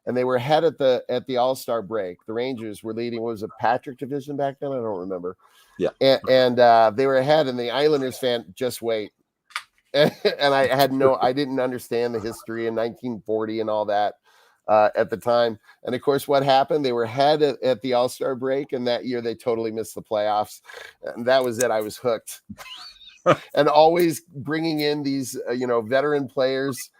And they were ahead at the All-Star break. The Rangers were leading. What was it, Patrick division back then? I don't remember. Yeah. And they were ahead, and the Islanders fan, just wait. And I didn't understand the history in 1940 and all that at the time. And of course, what happened? They were ahead at the All-Star break, and that year they totally missed the playoffs. And that was it. I was hooked. And always bringing in these, veteran players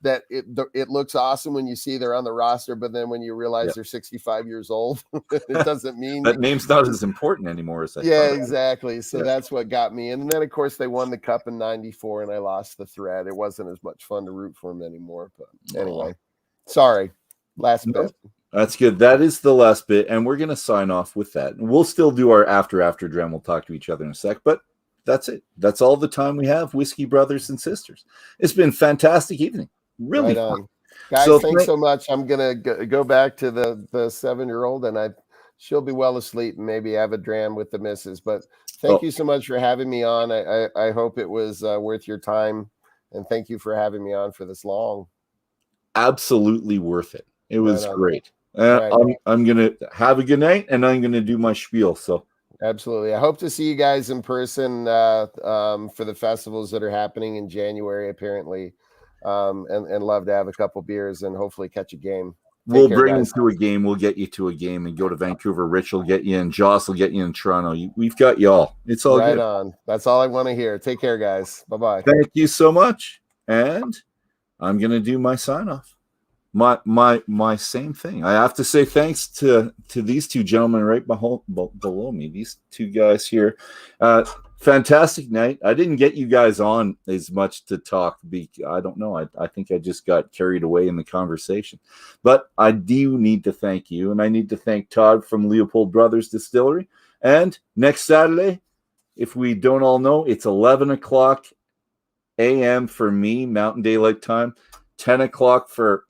that it looks awesome when you see they're on the roster, but then when you realize they're 65 years old, it doesn't mean that name's not as important anymore as exactly. So that's what got me. And then of course they won the cup in '94, and I lost the thread. It wasn't as much fun to root for them anymore. But anyway, sorry. Last bit. That's good. That is the last bit, and we're gonna sign off with that. And we'll still do our after Dram. We'll talk to each other in a sec, but that's it. That's all the time we have, whiskey brothers and sisters. It's been a fantastic evening. Really fun. Guys, thanks so much. I'm gonna go back to the 7-year-old, and she'll be well asleep, and maybe have a dram with the missus. But thank you so much for having me on. I hope it was worth your time, and thank you for having me on for this long. Absolutely worth it. It was great. I'm gonna have a good night, and I'm gonna do my spiel. So absolutely, I hope to see you guys in person for the festivals that are happening in January, apparently. And love to have a couple beers and hopefully catch a game. We'll care, bring guys. you to a game. We'll get you to a game and go to Vancouver. Rich will get you in. Joss will get you in Toronto. We've got you all. It's all Right good. on. That's all I want to hear. Take care, guys. Bye-bye. Thank you so much. And I'm going to do my sign off. My same thing. I have to say thanks to these two gentlemen right below me. These two guys here. Fantastic night. I didn't get you guys on as much to talk. I don't know. I think I just got carried away in the conversation. But I do need to thank you, and I need to thank Todd from Leopold Brothers Distillery. And next Saturday, if we don't all know, it's 11 o'clock a.m. for me, Mountain Daylight Time. 10 o'clock for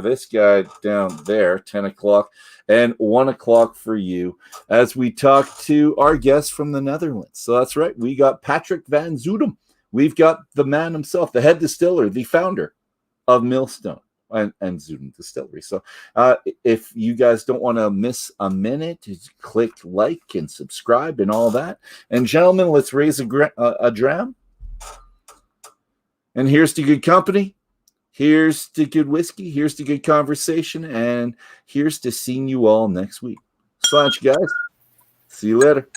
this guy down there, 10 o'clock, and 1 o'clock for you as we talk to our guest from the Netherlands. So that's right. We got Patrick van Zoodem. We've got the man himself, the head distiller, the founder of Millstone and Zoodem Distillery. So if you guys don't want to miss a minute, just click like and subscribe and all that. And gentlemen, let's raise a dram. And here's to good company. Here's to good whiskey. Here's to good conversation. And here's to seeing you all next week. Sláinte, guys. See you later.